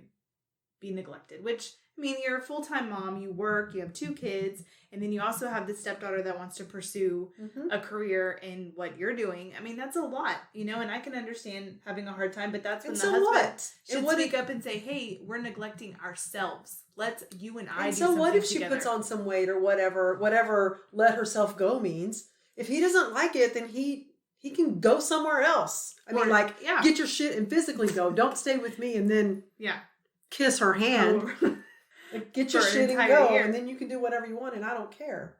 S4: be neglected, which, I mean, you're a full-time mom, you work, you have 2 kids, and then you also have this stepdaughter that wants to pursue a career in what you're doing. I mean, that's a lot, and I can understand having a hard time, but that's when the husband should speak up and say, hey, we're neglecting ourselves. Let's you and I do something together.
S5: So what if she puts on some weight or whatever let herself go means? If he doesn't like it, then he can go somewhere else. I mean, get your shit and physically go. Don't stay with me and then kiss her hand. Get your shit and go, and then you can do whatever you want, and I don't care.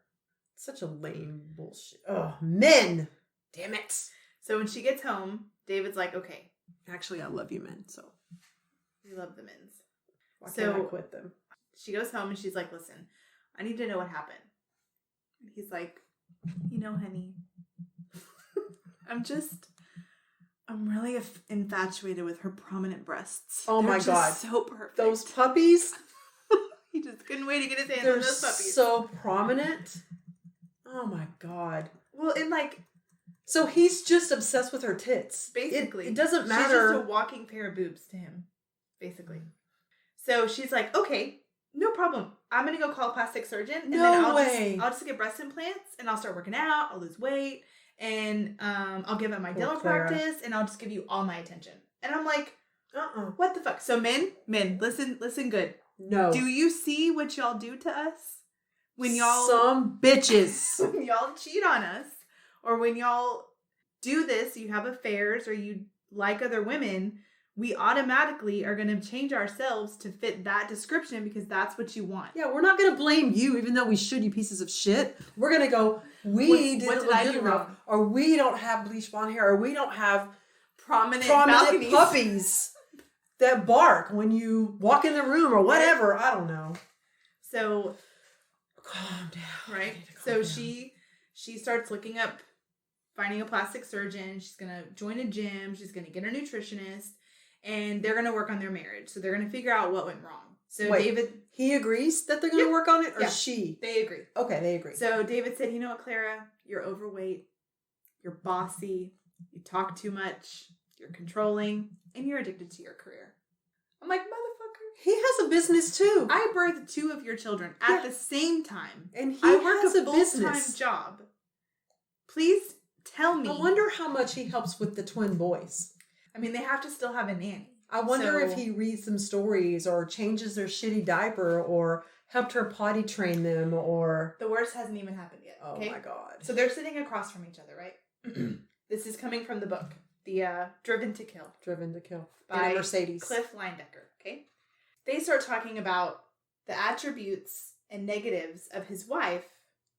S5: It's such a lame bullshit. Oh, men! Damn it!
S4: So when she gets home, David's like, okay.
S5: Actually, I love you men, so.
S4: We love the men's.
S5: Why can't I quit them?
S4: She goes home and she's like, listen, I need to know what happened. And he's like, honey, I'm really infatuated with her prominent breasts.
S5: Oh my God.
S4: So perfect.
S5: Those puppies.
S4: He just couldn't wait to get his hands on those puppies.
S5: So prominent. Oh my God.
S4: Well, and
S5: so he's just obsessed with her tits.
S4: Basically.
S5: It doesn't matter.
S4: She's just a walking pair of boobs to him. Basically. So she's like, okay, no problem. I'm going to go call a plastic surgeon. And I'll just get breast implants and I'll start working out. I'll lose weight. And I'll give up my dental practice and I'll just give you all my attention. And I'm like, what the fuck? So men, listen good.
S5: No.
S4: Do you see what y'all do to us? When y'all...
S5: Some bitches.
S4: When y'all cheat on us, or when y'all do this, you have affairs, or you like other women, we automatically are going to change ourselves to fit that description because that's what you want.
S5: Yeah, we're not going to blame you, even though we should, you pieces of shit. We're going to go, what did I do wrong? Or we don't have bleach blonde hair, or we don't have prominent puppies that bark when you walk in the room or whatever. I don't know.
S4: So
S5: calm down.
S4: Right? So she starts looking up, finding a plastic surgeon. She's going to join a gym. She's going to get a nutritionist. And they're going to work on their marriage. So they're going to figure out what went wrong. So David...
S5: He agrees that they're going to work on it? Or she?
S4: They agree.
S5: Okay, they agree.
S4: So David said, you know what, Clara? You're overweight. You're bossy. You talk too much. You're controlling. And you're addicted to your career. I'm like, motherfucker.
S5: He has a business too.
S4: I birthed 2 of your children at the same time.
S5: And
S4: I work a full-time job. Please tell me.
S5: I wonder how much he helps with the twin boys.
S4: I mean, they have to still have a nanny.
S5: I wonder if he reads them stories or changes their shitty diaper or helped her potty train them or...
S4: The worst hasn't even happened yet.
S5: Oh my God.
S4: So they're sitting across from each other, right? This is coming from the book, the Driven to Kill.
S5: Driven to Kill.
S4: By
S5: Mercedes.
S4: Cliff Linedecker, okay? They start talking about the attributes and negatives of his wife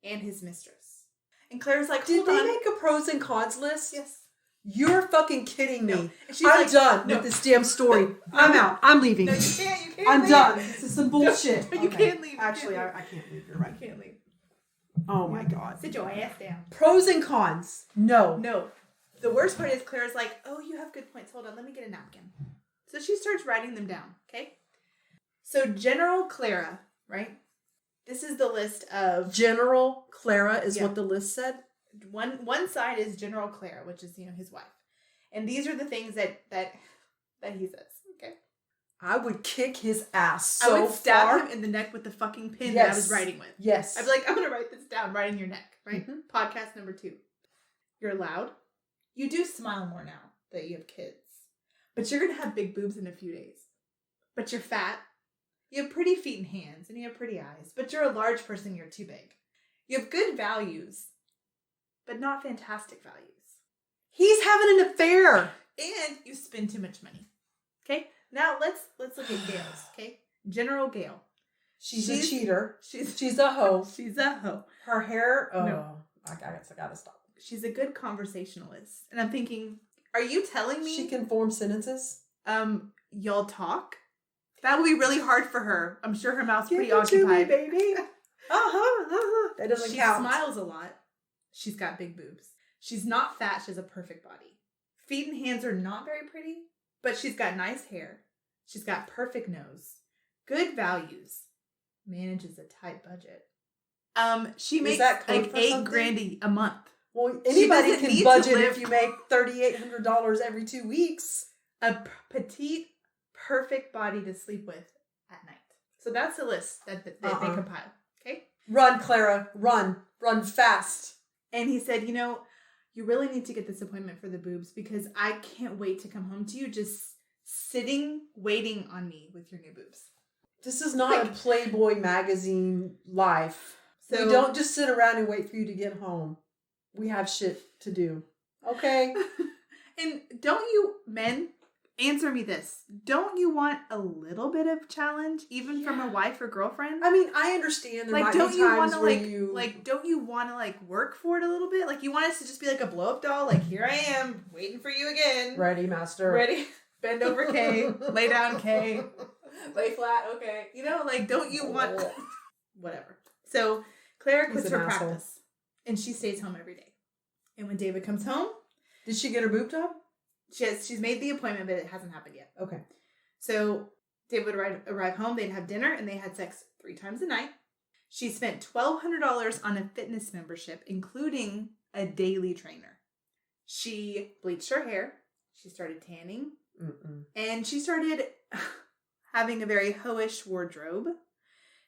S4: and his mistress. And Claire's like,
S5: Did they make a pros and cons list?
S4: Yes.
S5: You're fucking kidding me.
S4: No.
S5: I'm done with this damn story. I'm out. I'm leaving.
S4: No, you can't.
S5: I'm
S4: leave.
S5: done. This is some bullshit.
S4: You can't leave.
S5: Actually, I can't leave. You're right.
S4: You can't leave.
S5: Oh my God.
S4: Sit your ass down.
S5: Pros and cons. No.
S4: The worst part is Claire's like, oh, you have good points. Hold on, let me get a napkin. So she starts writing them down, okay? So General Clara, right? This is the list of...
S5: General Clara is what the list said?
S4: One side is General Clara, which is, his wife. And these are the things that he says, okay?
S5: I would kick his ass so
S4: I would stab him in the neck with the fucking pin that I was writing with.
S5: Yes.
S4: I'd be like, I'm going to write this down right in your neck, right? Mm-hmm. Podcast number 2. You're loud. You do smile more now that you have kids. But you're going to have big boobs in a few days. But you're fat. You have pretty feet and hands, and you have pretty eyes. But you're a large person, you're too big. You have good values, but not fantastic values.
S5: He's having an affair.
S4: And you spend too much money. Okay? Now let's look at Gail's, okay? General Gail.
S5: She's a cheater. She's a hoe.
S4: She's a hoe.
S5: Her hair, I gotta stop.
S4: She's a good conversationalist. And I'm thinking, are you telling me
S5: she can form sentences?
S4: Y'all talk? That would be really hard for her. I'm sure her mouth's pretty occupied.
S5: To me, baby. That doesn't count.
S4: She smiles a lot. She's got big boobs. She's not fat. She has a perfect body. Feet and hands are not very pretty, But she's got nice hair. She's got perfect nose. Good values. Manages a tight budget. She makes
S5: that code
S4: like
S5: for
S4: $8,000 a month.
S5: Well, anybody
S4: doesn't need
S5: can
S4: to
S5: budget
S4: live-
S5: if you make $3,800 every 2 weeks.
S4: A petite, perfect body to sleep with at night. So that's the list that they compile. Okay?
S5: Run, Clara. Run. Run fast.
S4: And he said, you know, you really need to get this appointment for the boobs because I can't wait to come home to you just sitting, waiting on me with your new boobs.
S5: This is not a Playboy magazine life.
S4: So
S5: We don't just sit around and wait for you to get home. We have shit to do. Okay?
S4: And don't you, men, answer me this. Don't you want a little bit of challenge, even from a wife or girlfriend?
S5: I mean, I understand there
S4: Like,
S5: might
S4: don't
S5: be
S4: you
S5: times
S4: want to
S5: where
S4: don't you want to work for it a little bit? Like, you want us to just be like a blow up doll? Like, here I am, waiting for you again.
S5: Ready, master.
S4: Ready? Bend over, K. Lay down, K. Lay flat, okay. You know, like, don't you want... Whatever. So, Clara quits
S5: He's an
S4: her
S5: asshole.
S4: practice. And she stays home every day. And when David comes home,
S5: Did she get her boob job?
S4: she's made the appointment, but it hasn't happened yet.
S5: Okay.
S4: So, David would arrive home, they'd have dinner, and they had sex 3 times a night. She spent $1,200 on a fitness membership, including a daily trainer. She bleached her hair. She started tanning. And she started having a very hoish wardrobe.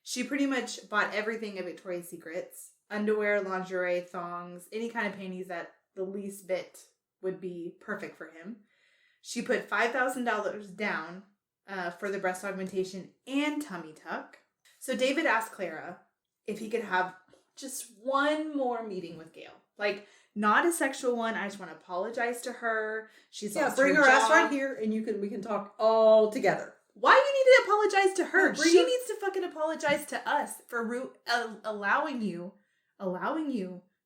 S4: She pretty much bought everything at Victoria's Secrets. Underwear, lingerie, thongs, any kind of panties that the least bit would be perfect for him. She put $5,000 down for the breast augmentation and tummy tuck. So David asked Clara if he could have just one more meeting with Gail. Like, not a sexual one. I just want to apologize to her. She's lost
S5: bring her ass
S4: job.
S5: right here and we can talk all together.
S4: Why do you need to apologize to her?
S5: No, bring
S4: She
S5: her-
S4: needs to fucking apologize to us for allowing you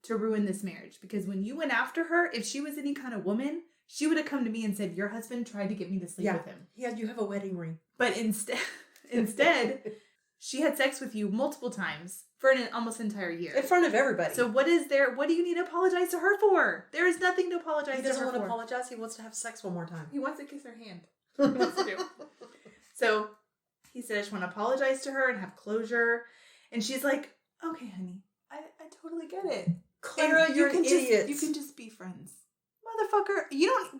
S4: to ruin this marriage. Because when you went after her, if she was any kind of woman, she would have come to me and said, your husband tried to get me to sleep with him.
S5: Yeah, you have a wedding ring.
S4: But instead, she had sex with you multiple times for an almost entire year.
S5: In front of everybody.
S4: So what do you need to apologize to her for? There is nothing to apologize
S5: he
S4: to
S5: doesn't
S4: her
S5: want to
S4: for.
S5: apologize. He wants to have sex one more time.
S4: He wants to kiss her hand. That's what he wants to do. So he said, I just want to apologize to her and have closure. And she's like, okay, honey, I totally get it.
S5: Clara,
S4: And
S5: you're an idiot.
S4: You can just be friends. Motherfucker,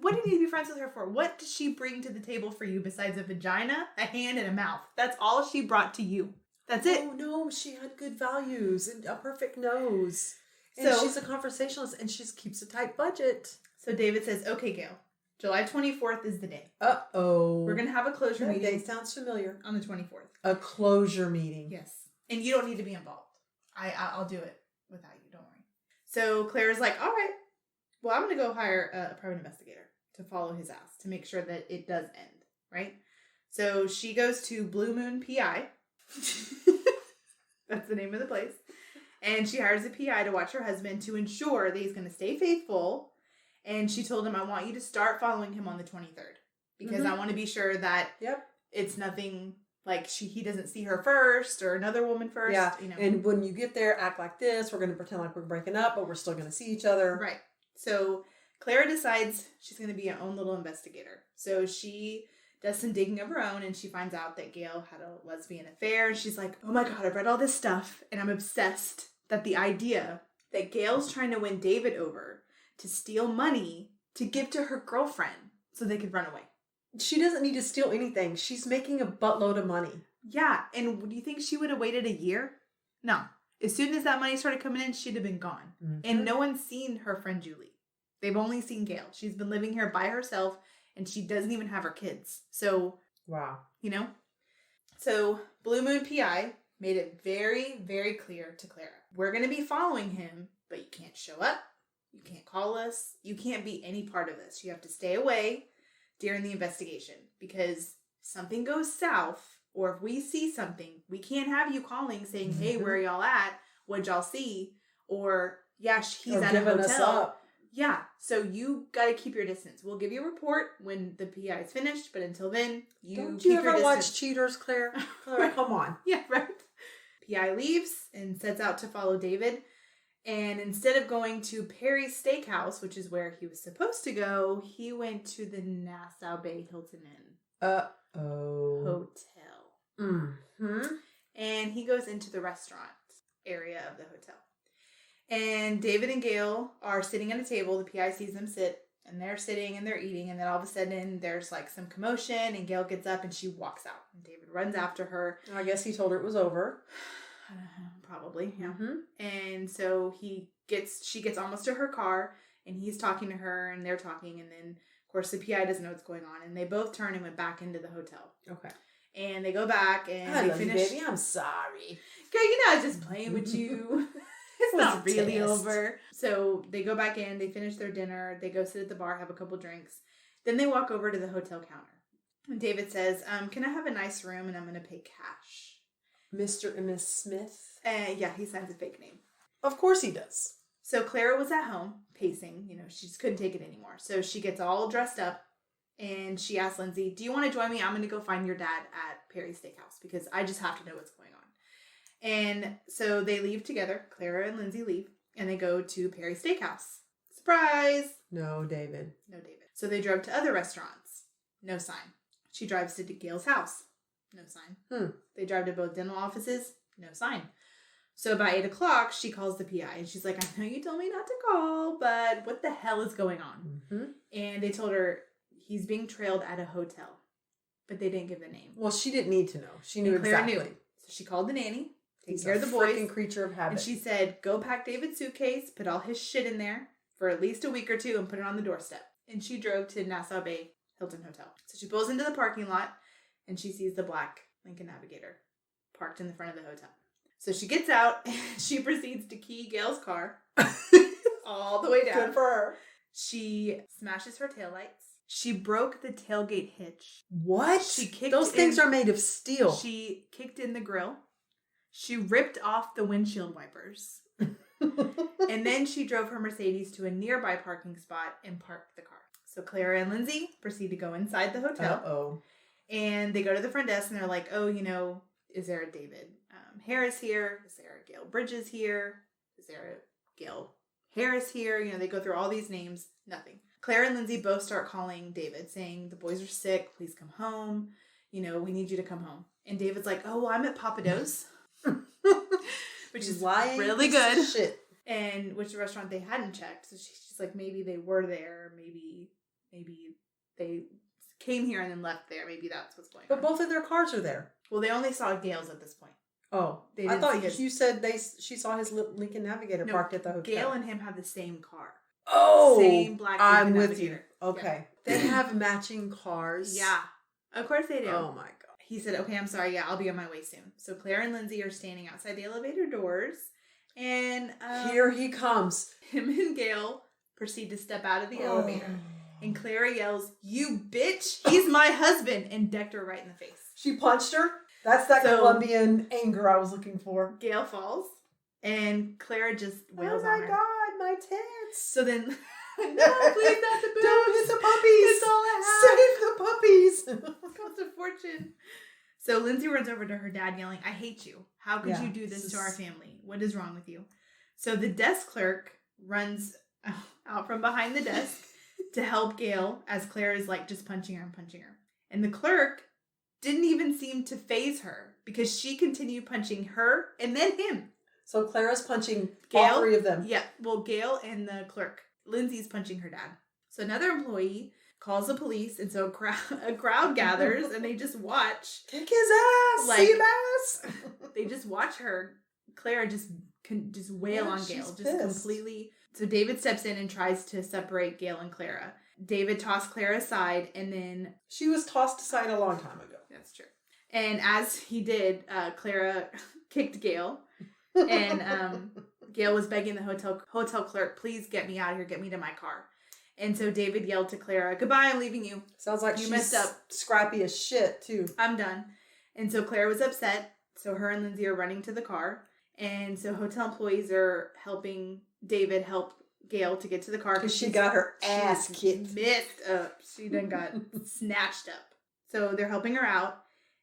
S4: what do you need to be friends with her for? What does she bring to the table for you besides a vagina, a hand, and a mouth? That's all she brought to you. That's it.
S5: Oh, no, she had good values and a perfect nose. And
S4: So-
S5: she's a conversationalist and she keeps a tight budget.
S4: So David says, okay, Gail, July 24th is the day.
S5: Uh-oh.
S4: We're going to have a closure
S5: That
S4: meeting
S5: day sounds familiar.
S4: on the 24th.
S5: A closure meeting.
S4: Yes. And you don't need to be involved. I'll do it without you. Don't worry. So Claire's like, all right, well, I'm going to go hire a private investigator to follow his ass to make sure that it does end, right? So she goes to Blue Moon PI. That's the name of the place. And she hires a PI to watch her husband to ensure that he's going to stay faithful. And she told him, I want you to start following him on the 23rd because I want to be sure that it's nothing like he doesn't see her first or another woman first.
S5: Yeah,
S4: you know.
S5: and when you get there, act like this. We're going to pretend like we're breaking up, but we're still going to see each other.
S4: Right. So Clara decides she's going to be her own little investigator. So she does some digging of her own and she finds out that Gail had a lesbian affair. And she's like, oh my God, I've read all this stuff and I'm obsessed that the idea that Gail's trying to win David over to steal money to give to her girlfriend so they could run away.
S5: She doesn't need to steal anything. She's making a buttload of money.
S4: Yeah. And do you think she would have waited a year? No. As soon as that money started coming in, she'd have been gone.
S5: Mm-hmm.
S4: And no one's seen her friend Julie. They've only seen Gail. She's been living here by herself and she doesn't even have her kids. So,
S5: wow.
S4: You know? So Blue Moon PI made it very, very clear to Clara. We're going to be following him, but you can't show up. You can't call us. You can't be any part of this. You have to stay away during the investigation because if something goes south or if we see something, we can't have you calling saying, hey, where are y'all at? What'd y'all see? Or, yeah, he's
S5: Or
S4: at a
S5: giving us
S4: hotel.
S5: up.
S4: Yeah, so you got to keep your distance. We'll give you a report when the PI is finished, but until then,
S5: Don't
S4: keep
S5: you
S4: your
S5: ever watch
S4: distance.
S5: Cheaters, Claire? Claire, come on.
S4: Yeah, right. PI leaves and sets out to follow David. And instead of going to Perry's Steakhouse, which is where he was supposed to go, he went to the Nassau Bay Hilton Inn. Hotel.
S5: Mm-hmm.
S4: And he goes into the restaurant area of the hotel. And David and Gail are sitting at a table. The PI sees them sit, and they're sitting and they're eating. And then all of a sudden, there's like some commotion, and Gail gets up and she walks out. And David runs after her.
S5: I guess he told her it was over.
S4: Probably, yeah.
S5: Mm-hmm.
S4: And so she gets almost to her car, and he's talking to her, and they're talking, and then of course the PI doesn't know what's going on, and they both turn and went back into the hotel.
S5: Okay.
S4: And they go back, and
S5: I
S4: they
S5: love
S4: finish.
S5: you, baby. I'm sorry.
S4: Girl, you know I was just playing with you. It's
S5: Was
S4: not
S5: a
S4: really
S5: test.
S4: over. So they go back in, they finish their dinner, they go sit at the bar, have a couple drinks. Then they walk over to the hotel counter. And David says, can I have a nice room, and I'm going to pay cash.
S5: Mr. and Miss Smith?
S4: Yeah, he signs a fake name.
S5: Of course he does.
S4: So Clara was at home, pacing. You know, she just couldn't take it anymore. So she gets all dressed up, and she asks Lindsay, do you want to join me? I'm going to go find your dad at Perry's Steakhouse, because I just have to know what's going on. And so they leave together. Clara and Lindsay leave, and they go to Perry's Steakhouse. Surprise!
S5: No, David.
S4: No David. So they drove to other restaurants. No sign. She drives to Gail's house. No sign. They drive to both dental offices. No sign. So by 8 o'clock, she calls the PI, and she's like, I know you told me not to call, but what the hell is going on?
S5: Mm-hmm.
S4: And they told her he's being trailed at a hotel, but they didn't give the name.
S5: Well, she didn't need to know. She knew
S4: And Clara
S5: exactly.
S4: knew. So she called the nanny, taking
S5: He's
S4: care
S5: a
S4: of the boys.
S5: freaking creature of habit.
S4: And she said, go pack David's suitcase, put all his shit in there for at least a week or two, and put it on the doorstep. And she drove to Nassau Bay Hilton Hotel. So she pulls into the parking lot, and she sees the black Lincoln Navigator parked in the front of the hotel. So she gets out, and she proceeds to key Gail's car all the way down.
S5: Good for her.
S4: She smashes her taillights. She broke the tailgate hitch.
S5: What?
S4: She kicked
S5: Those things
S4: in-
S5: are made of steel.
S4: She kicked in the grill. She ripped off the windshield wipers. And then she drove her Mercedes to a nearby parking spot and parked the car. So Clara and Lindsay proceed to go inside the hotel.
S5: Uh-oh.
S4: And they go to the front desk, and they're like, oh, you know, is there a David Harris here? Is there a Gail Bridges here? Is there a Gail Harris here? You know, they go through all these names. Nothing. Clara and Lindsay both start calling David, saying, the boys are sick. Please come home. You know, we need you to come home. And David's like, oh, well, I'm at Papa Do's. Which is
S5: lying
S4: really good.
S5: Shit.
S4: And which restaurant they hadn't checked. So she's like, maybe they were there. Maybe they came here and then left there. Maybe that's what's going on.
S5: But both of their cars are there.
S4: Well, they only saw Gail's at this point.
S5: Oh,
S4: They
S5: I
S4: didn't
S5: thought
S4: see his-
S5: you said she saw his Lincoln Navigator
S4: No,
S5: parked at the hotel.
S4: Gail and him have the same car.
S5: Oh,
S4: Same black
S5: I'm
S4: Lincoln
S5: with you.
S4: Navigator.
S5: Okay. They have matching cars.
S4: Yeah. Of course they do.
S5: Oh my God.
S4: He said, okay, I'm sorry. Yeah, I'll be on my way soon. So Claire and Lindsay are standing outside the elevator doors. And
S5: Here he comes.
S4: him and Gail proceed to step out of the elevator. And Clara yells, you bitch, he's my husband, and decked her right in the face.
S5: She punched her. That's that
S4: So-
S5: Colombian anger I was looking for.
S4: Gail falls, and Clara just wails
S5: oh
S4: on
S5: my
S4: her.
S5: God, my tits.
S4: So then, no, please not the boobs.
S5: Don't hit the puppies.
S4: It's all I
S5: Save the puppies.
S4: have. It costs a fortune. So Lindsay runs over to her dad yelling, I hate you. How could
S5: Yeah,
S4: you do this
S5: this
S4: to our
S5: is-
S4: family? What is wrong with you? So the desk clerk runs out from behind the desk to help Gail as Claire is like just punching her and punching her. And the clerk didn't even seem to faze her because she continued punching her and then him.
S5: So Clara's punching
S4: Gail?
S5: all three of them.
S4: Yeah, well, Gail and the clerk. Lindsay's punching her dad. So another employee calls the police, and so a crowd gathers, and they just watch.
S5: Kick his ass.
S4: Like-
S5: See him ass.
S4: They just watch her, Clara, just wail
S5: Yeah,
S4: on
S5: she's
S4: Gail, just
S5: pissed.
S4: completely. So David steps in and tries to separate Gail and Clara. David tossed Clara aside, and then
S5: She was tossed aside a long time ago.
S4: that's true. And as he did, Clara kicked Gail, and Gail was begging the hotel clerk, please get me out of here, get me to my car. And so David yelled to Clara, goodbye, I'm leaving you.
S5: Sounds like
S4: You
S5: she's
S4: messed up.
S5: scrappy as shit, too.
S4: I'm done. And so Clara was upset. So her and Lindsay are running to the car. And so hotel employees are helping David help Gail to get to the car.
S5: Because she got her ass
S4: she's
S5: kicked.
S4: messed up. She done got snatched up. So they're helping her out.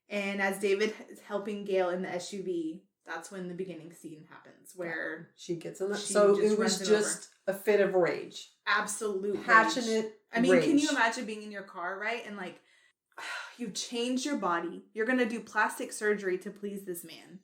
S4: And as David is helping Gail in the SUV, That's when the beginning scene happens, where
S5: she gets in the...
S4: she
S5: So
S4: just
S5: it was
S4: runs
S5: just a fit of rage.
S4: absolute
S5: Passionate
S4: rage. I mean,
S5: rage.
S4: can you imagine being in your car, right? And like, you've changed your body. You're going to do plastic surgery to please this man.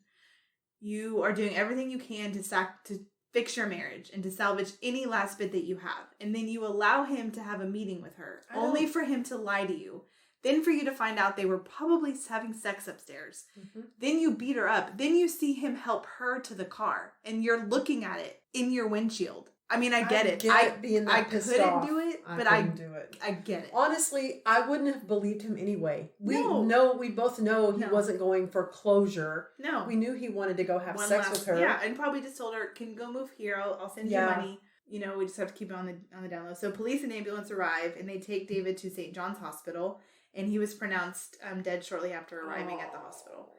S4: You are doing everything you can to fix your marriage and to salvage any last bit that you have. And then you allow him to have a meeting with her, only for him to lie to you. Then for you to find out they were probably having sex upstairs. Mm-hmm. Then you beat her up. Then you see him help her to the car. And you're looking at it in your windshield. I mean, I get it. I couldn't do it, but I do it. I get it.
S5: Honestly, I wouldn't have believed him anyway. We both know he wasn't going for closure.
S4: No.
S5: We knew he wanted to go have sex with her.
S4: Yeah, and probably just told her, can you go move here? I'll send you money. You know, we just have to keep it on the down low. So police and ambulance arrive, and they take David to St. John's Hospital, and he was pronounced dead shortly after arriving at the hospital.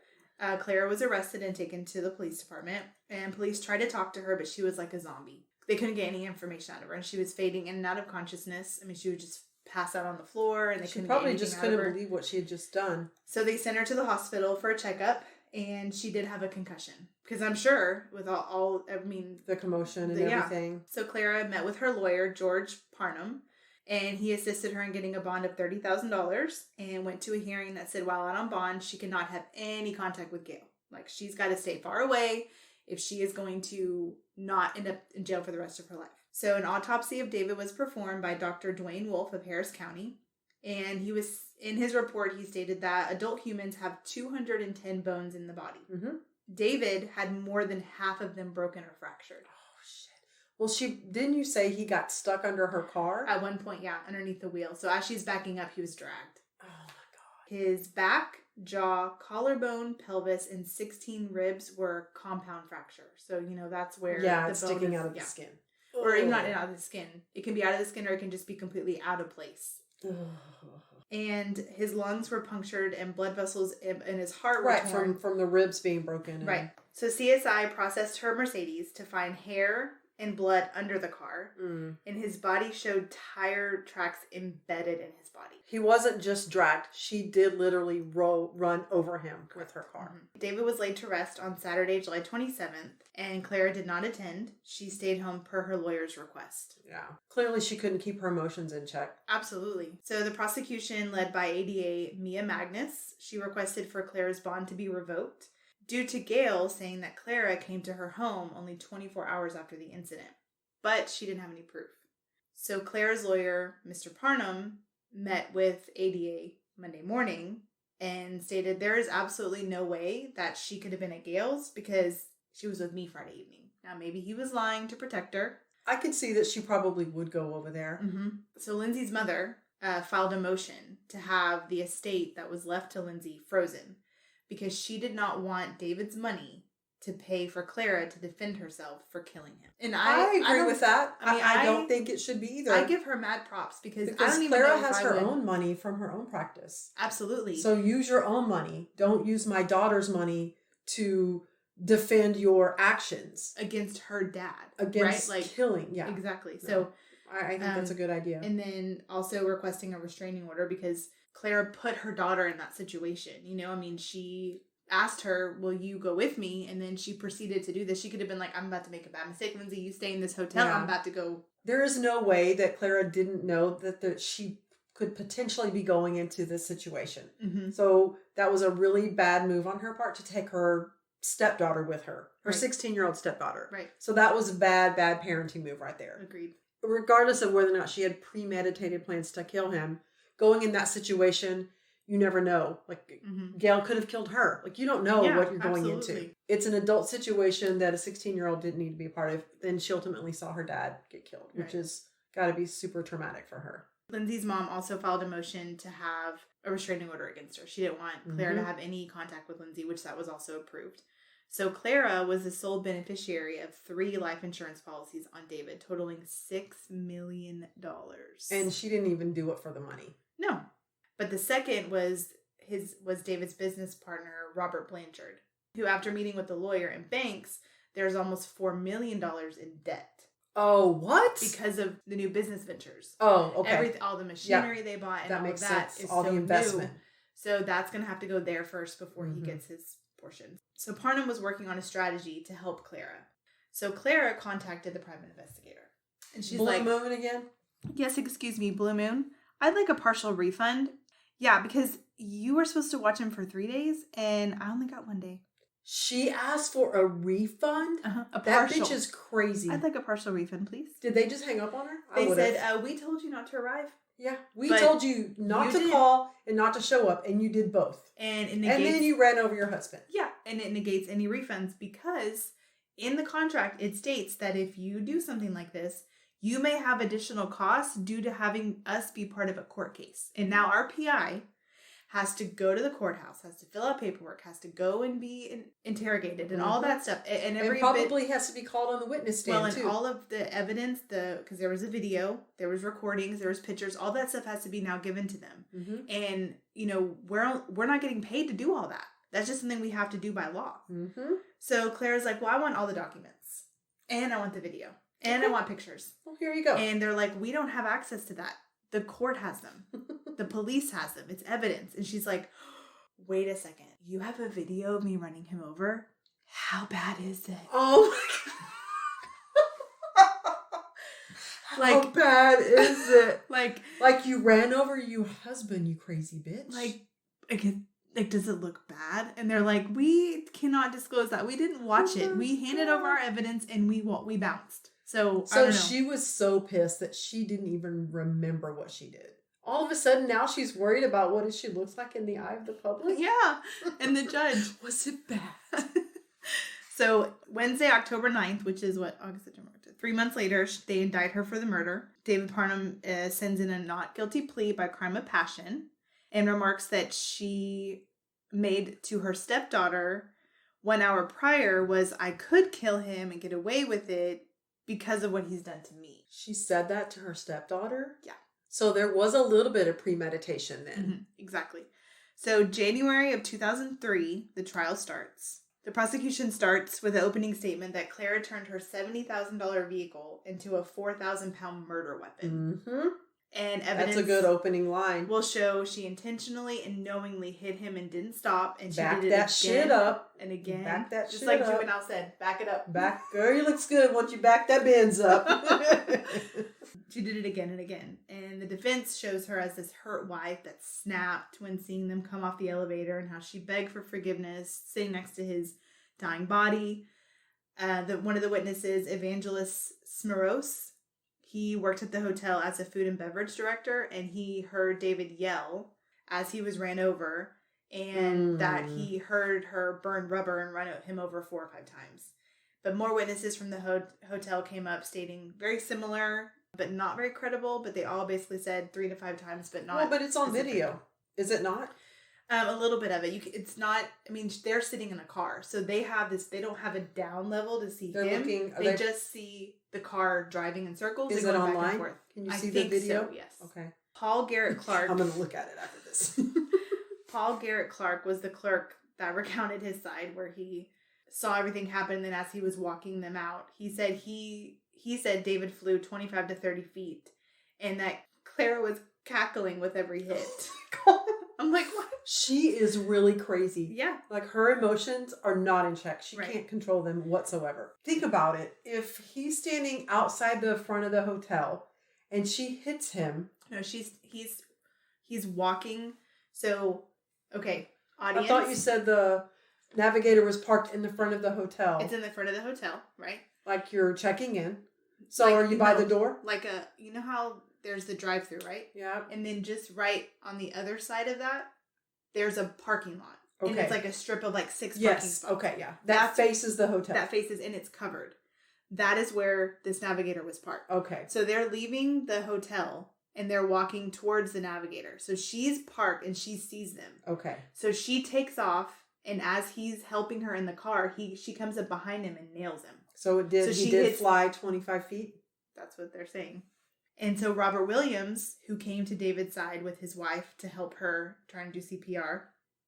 S4: Clara was arrested and taken to the police department, and police tried to talk to her, but she was like a zombie. They couldn't get any information out of her, and she was fading in and out of consciousness. I mean, she would just pass out on the floor, and they couldn't get anything out of her. She probably just couldn't
S5: believe what she had just done.
S4: So they sent her to the hospital for a checkup, and she did have a concussion. Because I'm sure with
S5: the commotion and everything.
S4: Yeah. So Clara met with her lawyer, George Parnham, and he assisted her in getting a bond of $30,000 and went to a hearing that said while out on bond, she cannot have any contact with Gail. Like, she's got to stay far away if she is going to not end up in jail for the rest of her life. So an autopsy of David was performed by Dr. Dwayne Wolf of Harris County. And in his report, he stated that adult humans have 210 bones in the body. Mm-hmm. David had more than half of them broken or fractured.
S5: Oh, shit. Well, didn't you say he got stuck under her car?
S4: At one point, yeah, underneath the wheel. So as she's backing up, he was dragged.
S5: Oh, my God.
S4: His back, jaw, collarbone, pelvis, and 16 ribs were compound fracture. So, that's where
S5: the it's bone sticking out of the skin.
S4: Or even not out of the skin. It can be out of the skin, or it can just be completely out of place. And his lungs were punctured, and blood vessels in his heart were torn.
S5: from the ribs being broken.
S4: Right. So CSI processed her Mercedes to find hair and blood under the car, and his body showed tire tracks embedded in his body.
S5: He wasn't just dragged. She did literally run over him with her car.
S4: Mm-hmm. David was laid to rest on Saturday, July 27th, and Clara did not attend. She stayed home per her lawyer's request.
S5: Yeah. Clearly she couldn't keep her emotions in check.
S4: Absolutely. So the prosecution, led by ADA Mia Magnus, she requested for Clara's bond to be revoked, due to Gail saying that Clara came to her home only 24 hours after the incident. But she didn't have any proof. So Clara's lawyer, Mr. Parnham, met with ADA Monday morning and stated there is absolutely no way that she could have been at Gail's because she was with me Friday evening. Now, maybe he was lying to protect her.
S5: I could see that she probably would go over there.
S4: Mm-hmm. So Lindsay's mother filed a motion to have the estate that was left to Lindsay frozen, because she did not want David's money to pay for Clara to defend herself for killing him. And
S5: I agree with that. I don't think it should be either.
S4: I give her mad props because I don't even
S5: Clara
S4: know
S5: has her own money from her own practice.
S4: Absolutely.
S5: So use your own money. Don't use my daughter's money to defend your actions.
S4: Against her dad.
S5: Against killing. Yeah.
S4: Exactly.
S5: No.
S4: So
S5: I think that's a good idea.
S4: And then also requesting a restraining order because Clara put her daughter in that situation. She asked her, will you go with me? And then she proceeded to do this. She could have been like, I'm about to make a bad mistake, Lindsay. You stay in this hotel. Yeah. I'm about to go.
S5: There is no way that Clara didn't know that she could potentially be going into this situation. Mm-hmm. So that was a really bad move on her part to take her stepdaughter with her. Her 16-year-old stepdaughter.
S4: Right.
S5: So that was a bad parenting move right there.
S4: Agreed.
S5: Regardless of whether or not she had premeditated plans to kill him, going in that situation, you never know. Gail could have killed her. You don't know what you're going into. It's an adult situation that a 16-year-old didn't need to be a part of. Then she ultimately saw her dad get killed, which is got to be super traumatic for her.
S4: Lindsay's mom also filed a motion to have a restraining order against her. She didn't want Clara to have any contact with Lindsay, which that was also approved. So Clara was the sole beneficiary of 3 life insurance policies on David, totaling $6 million.
S5: And she didn't even do it for the money.
S4: No. But the second was David's business partner, Robert Blanchard, who after meeting with the lawyer and banks, there's almost $4 million in debt.
S5: Oh, what?
S4: Because of the new business ventures.
S5: Oh, okay.
S4: All the machinery they bought and all of that is all the investment. New. So that's going to have to go there first before he gets his portion. So Parnham was working on a strategy to help Clara. So Clara contacted the private investigator. And she's like,
S5: Blue Moon again?
S4: yes, excuse me, Blue Moon. I'd like a partial refund. Yeah, because you were supposed to watch him for 3 days, and I only got 1 day.
S5: She asked for a refund?
S4: A
S5: That
S4: partial.
S5: bitch is crazy.
S4: I'd like a partial refund, please.
S5: Did they just hang up on her?
S4: They said, we told you not to arrive.
S5: Yeah, we
S4: But
S5: told you not
S4: you
S5: to
S4: did.
S5: call and not to show up, and you did both.
S4: And it
S5: And
S4: negates,
S5: then you ran over your husband.
S4: yeah, and it negates any refunds because in the contract it states that if you do something like this, you may have additional costs due to having us be part of a court case. And now our PI has to go to the courthouse, has to fill out paperwork, has to go and be interrogated and all that stuff. And every
S5: probably has to be called on the witness stand, too.
S4: And all of the evidence, because there was a video, there was recordings, there was pictures, all that stuff has to be now given to them.
S5: Mm-hmm.
S4: And, you know, we're not getting paid to do all that. That's just something we have to do by law.
S5: Mm-hmm.
S4: So Claire's like, well, I want all the documents. And I want the video. And I want pictures.
S5: Well, here you go.
S4: And they're like, we don't have access to that. The court has them. The police has them. It's evidence. And she's like, wait a second. You have a video of me running him over? How bad is it?
S5: Oh my God.
S4: Like,
S5: How bad is it?
S4: like
S5: you ran over your husband, you crazy bitch.
S4: Like, does it look bad? And they're like, we cannot disclose that. We didn't watch it. We handed over our evidence and we bounced. So I don't know.
S5: she was so pissed that she didn't even remember what she did. All of a sudden, now she's worried about what she looks like in the eye of the public.
S4: Yeah, and the judge.
S5: Was it bad?
S4: So Wednesday, October 9th, which is what, August, September, 3 months later, they indict her for the murder. David Parnham sends in a not guilty plea by crime of passion and remarks that she made to her stepdaughter 1 hour prior was, I could kill him and get away with it because of what he's done to me.
S5: She said that to her stepdaughter?
S4: Yeah.
S5: So there was a little bit of premeditation then.
S4: Mm-hmm, exactly. So January of 2003, the trial starts. The prosecution starts with an opening statement that Clara turned her $70,000 vehicle into a 4,000-pound murder weapon.
S5: Mm-hmm.
S4: And evidence
S5: That's a good opening line.
S4: will show she intentionally and knowingly hit him and didn't stop. And she
S5: Back
S4: did it
S5: that
S4: again
S5: shit up.
S4: and again.
S5: Back that
S4: just
S5: shit
S4: like
S5: up.
S4: Juvenile said, back it up.
S5: Back, girl, you looks good once you back that Benz up.
S4: She did it again and again. And the defense shows her as this hurt wife that snapped when seeing them come off the elevator and how she begged for forgiveness, sitting next to his dying body. One of the witnesses, Evangelist Smeros, he worked at the hotel as a food and beverage director, and he heard David yell as he was ran over, and that he heard her burn rubber and run him over 4 or 5 times. But more witnesses from the hotel came up stating very similar, but not very credible, but they all basically said 3 to 5 times, but not.
S5: Well, but it's on
S4: specific.
S5: video. Is it not?
S4: A little bit of it. It's not, I mean, they're sitting in a car. So they have this, they don't have a down level to see
S5: They're
S4: him.
S5: looking,
S4: they just see the car driving in circles.
S5: Is
S4: and
S5: it
S4: going back
S5: online?
S4: and forth.
S5: Can you
S4: I
S5: see the
S4: think
S5: video?
S4: So, yes.
S5: Okay.
S4: Paul Garrett Clark.
S5: I'm going to look at it after this.
S4: Paul Garrett Clark was the clerk that recounted his side where he saw everything happen. And then as he was walking them out, he said he said David flew 25 to 30 feet and that Clara was cackling with every hit. I'm like, what?
S5: She is really crazy.
S4: Yeah.
S5: Like her emotions are not in check. She
S4: Right.
S5: can't control them whatsoever. Think about it. If he's standing outside the front of the hotel and she hits him.
S4: No, he's walking. So, okay, audience.
S5: I thought you said the navigator was parked in the front of the hotel.
S4: It's in the front of the hotel, right?
S5: Like you're checking in. So
S4: Like,
S5: are you by
S4: no,
S5: the door?
S4: Like you know how there's the drive-through, right?
S5: Yeah.
S4: And then just right on the other side of that, there's a parking lot. And
S5: Okay.
S4: it's like a strip of like 6 parking
S5: Yes.
S4: spots.
S5: Okay. Yeah. That faces the hotel.
S4: That faces, and it's covered. That is where this navigator was parked.
S5: Okay.
S4: So they're leaving the hotel and they're walking towards the navigator. So she's parked and she sees them.
S5: Okay.
S4: So she takes off, and as he's helping her in the car, she comes up behind him and nails him.
S5: So it did.
S4: So
S5: he
S4: she
S5: did
S4: hits-
S5: fly 25 feet.
S4: That's what they're saying. And so Robert Williams, who came to David's side with his wife to help her trying to do CPR,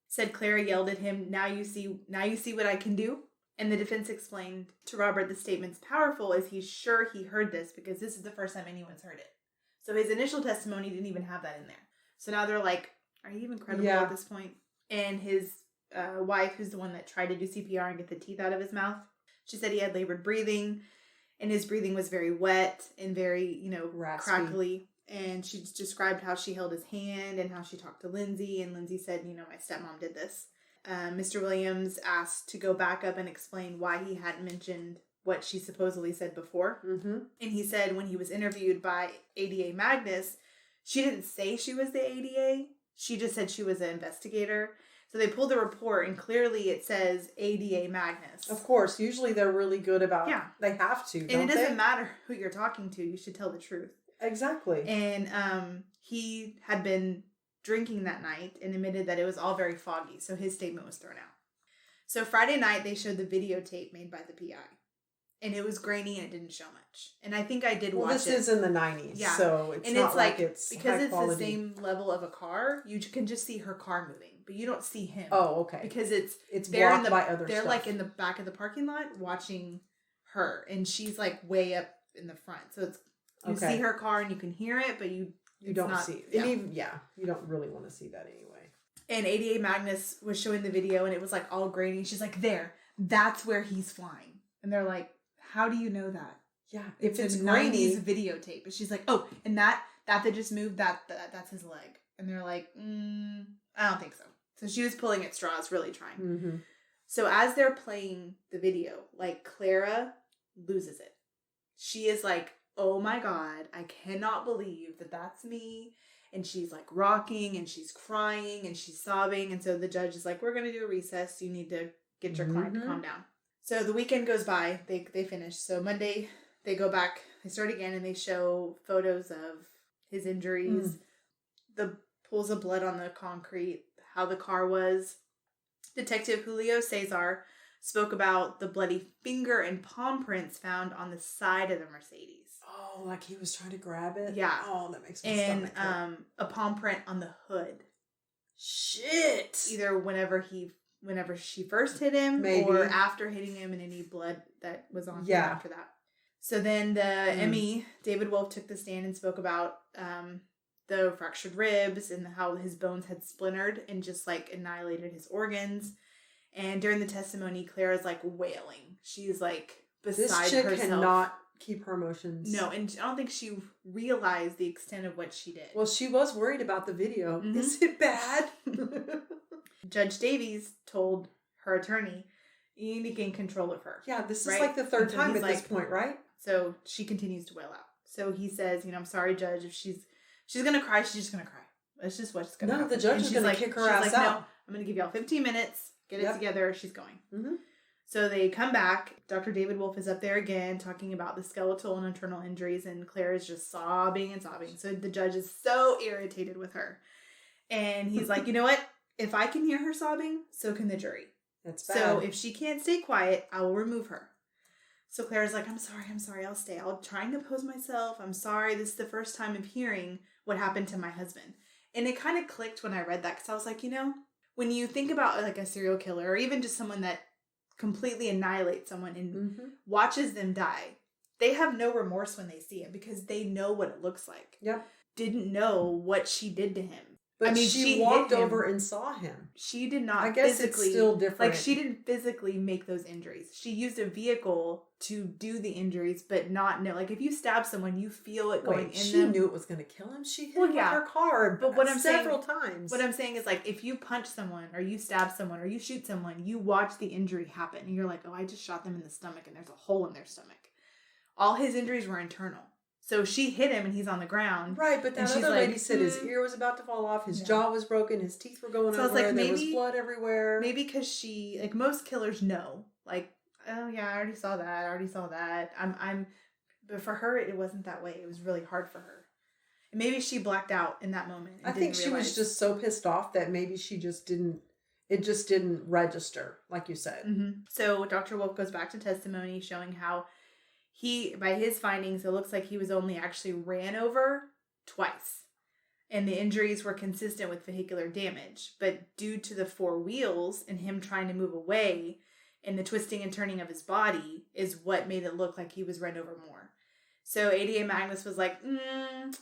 S4: said Clara yelled at him, now you see what I can do? And the defense explained to Robert the statement's powerful as he's sure he heard this because this is the first time anyone's heard it. So his initial testimony didn't even have that in there. So now they're like, are you even credible
S5: Yeah.
S4: at this point? And his wife, who's the one that tried to do CPR and get the teeth out of his mouth, she said he had labored breathing, and his breathing was very wet and very,
S5: Raspy.
S4: crackly. And she described how she held his hand and how she talked to Lindsay. And Lindsay said, my stepmom did this. Mr. Williams asked to go back up and explain why he hadn't mentioned what she supposedly said before.
S5: Mm-hmm.
S4: And he said when he was interviewed by ADA Magnus, she didn't say she was the ADA. She just said she was an investigator. So they pulled the report, and clearly it says ADA Magnus.
S5: Of course. Usually they're really good about they have to,
S4: and it doesn't matter who you're talking to. You should tell the truth.
S5: Exactly.
S4: And he had been drinking that night and admitted that it was all very foggy, so his statement was thrown out. So Friday night, they showed the videotape made by the PI. And it was grainy and it didn't show much. And I think I did watch it.
S5: This is in the 90s, so it's
S4: and
S5: not
S4: it's
S5: like it's
S4: because it's
S5: quality.
S4: the same level of a car, you can just see her car moving, but you don't see him.
S5: Oh, okay.
S4: Because it's
S5: blocked by other
S4: they're
S5: stuff.
S4: like in the back of the parking lot watching her, and she's like way up in the front. So it's you see her car and you can hear it, but you
S5: don't see it. You don't really want to see that anyway.
S4: And ADA Magnus was showing the video, and it was like all grainy. She's like, that's where he's flying. And they're like, how do you know that?
S5: Yeah,
S4: it's a
S5: grainy
S4: 90s videotape. And she's like, oh, and that just moved, that's his leg. And they're like, I don't think so. So she was pulling at straws, really trying.
S5: Mm-hmm.
S4: So as they're playing the video, like, Clara loses it. She is like, oh my God, I cannot believe that that's me. And she's like rocking and she's crying and she's sobbing. And so the judge is like, we're going to do a recess. You need to get your client to calm down. So the weekend goes by. They finish. So Monday, they go back. They start again and they show photos of his injuries, the pools of blood on the concrete, how the car was. Detective Julio Cesar spoke about the bloody finger and palm prints found on the side of the Mercedes.
S5: Oh, like he was trying to grab it?
S4: Yeah.
S5: Oh, that makes me stomach hurt.
S4: And a palm print on the hood.
S5: Shit!
S4: Either whenever she first hit him,
S5: maybe,
S4: or after hitting him, and any blood that was on him after that. So then the ME, David Wolf, took the stand and spoke about the fractured ribs and how his bones had splintered and just like annihilated his organs. And during the testimony, Clara's like wailing. She's like beside herself.
S5: This chick cannot keep her emotions.
S4: No, and I don't think she realized the extent of what she did.
S5: Well, she was worried about the video. Mm-hmm. Is it bad?
S4: Judge Davies told her attorney, you need to gain control of her.
S5: Yeah, this is like the third time at this point, right?
S4: So she continues to wail out. So he says, I'm sorry, Judge, if she's going to cry, she's just going to cry. That's just what's going to happen.
S5: No, the judge is going to kick her ass out.
S4: No, I'm going to give y'all 15 minutes, get it together, she's going. Mm-hmm. So they come back. Dr. David Wolf is up there again talking about the skeletal and internal injuries, and Claire is just sobbing and sobbing. So the judge is so irritated with her. And he's like, you know what? If I can hear her sobbing, so can the jury.
S5: That's bad.
S4: So if she can't stay quiet, I will remove her. So Claire's like, I'm sorry, I'll stay. I'll try and compose myself. I'm sorry. This is the first time of hearing what happened to my husband. And it kind of clicked when I read that, because I was like, when you think about like a serial killer, or even just someone that completely annihilates someone and watches them die, they have no remorse when they see it because they know what it looks like.
S5: Yep.
S4: Didn't know what she did to him.
S5: But she walked over and saw him.
S4: She did not.
S5: I guess
S4: physically,
S5: it's still different.
S4: Like, she didn't physically make those injuries. She used a vehicle to do the injuries, but not know. Like, if you stab someone, you feel it going in them.
S5: She knew it was going to kill him. She hit him with her car,
S4: but what I'm
S5: several times.
S4: What I'm saying is, like, if you punch someone, or you stab someone, or you shoot someone, you watch the injury happen, and you're like, oh, I just shot them in the stomach, and there's a hole in their stomach. All his injuries were internal. So she hit him and he's on the ground.
S5: Right, but that other lady said his ear was about to fall off, his jaw was broken, his teeth were going everywhere, there was blood everywhere.
S4: Maybe because she, like most killers know, like, oh yeah, I already saw that. But for her, it wasn't that way. It was really hard for her. And maybe she blacked out in that moment.
S5: I think she was just so pissed off that maybe she just didn't register, like you said.
S4: Mm-hmm. So Dr. Wolf goes back to testimony showing how by his findings, it looks like he was only actually ran over twice. And the injuries were consistent with vehicular damage. But due to the four wheels and him trying to move away and the twisting and turning of his body is what made it look like he was run over more. So ADA Magnus was like,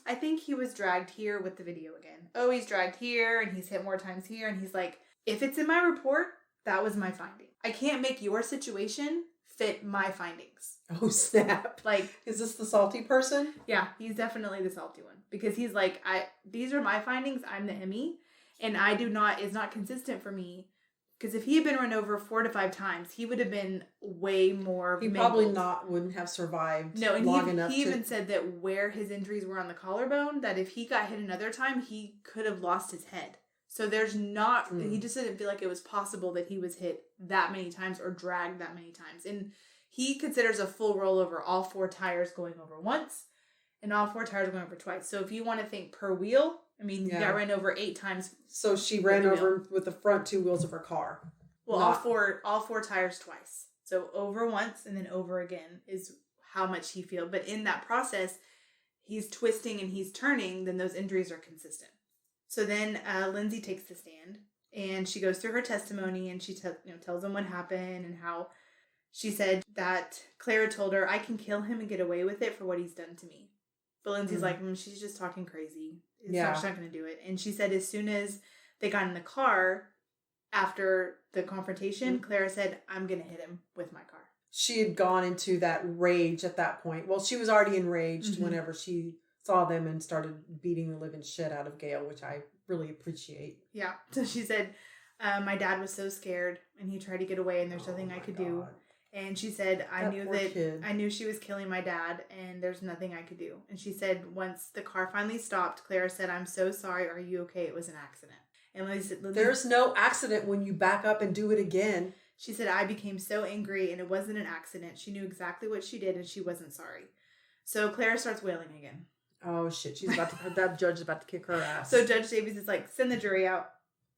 S4: I think he was dragged here with the video again. Oh, he's dragged here and he's hit more times here. And he's like, if it's in my report, That was my finding. I can't make your situation fit my findings.
S5: Oh, snap.
S4: Like,
S5: is this the salty person?
S4: Yeah, he's definitely the salty one. Because he's like, these are my findings. I'm the Emmy. And it's not consistent for me. Because if he had been run over 4 to 5 times, he would have been way more
S5: He
S4: mangled.
S5: probably wouldn't have survived
S4: long enough. He even said that where his injuries were on the collarbone, that if he got hit another time, he could have lost his head. So there's not, he just didn't feel like it was possible that he was hit that many times or dragged that many times. And he considers a full rollover all 4 tires going over once and all 4 tires going over twice. So if you want to think per wheel, I mean, you got ran over 8 times.
S5: So she ran over with the front 2 wheels of her car.
S4: Well, all four tires twice. So over once and then over again is how much he feels. But in that process, he's twisting and he's turning, then those injuries are consistent. So then Lindsay takes the stand and she goes through her testimony and she tells them what happened and how she said that Clara told her, I can kill him and get away with it for what he's done to me. But Lindsay's like, she's just talking crazy. She's not going to do it. And she said as soon as they got in the car after the confrontation, Clara said, I'm going to hit him with my car. She
S5: had gone into that rage at that point. Well, she was already enraged whenever she saw them and started beating the living shit out of Gail, which I really appreciate.
S4: Yeah. So she said, my dad was so scared and he tried to get away and there's nothing I could do. And she said, I knew she was killing my dad and there's nothing I could do. And she said, once the car finally stopped, Clara said, I'm so sorry. Are you okay? It was an accident. And Lindsay,
S5: there's no accident when you back up and do it again.
S4: She said, I became so angry and it wasn't an accident. She knew exactly what she did and she wasn't sorry. So Clara starts wailing again.
S5: Oh, shit. She's about to, that judge is about to kick her ass.
S4: So Judge Davies is like, send the jury out.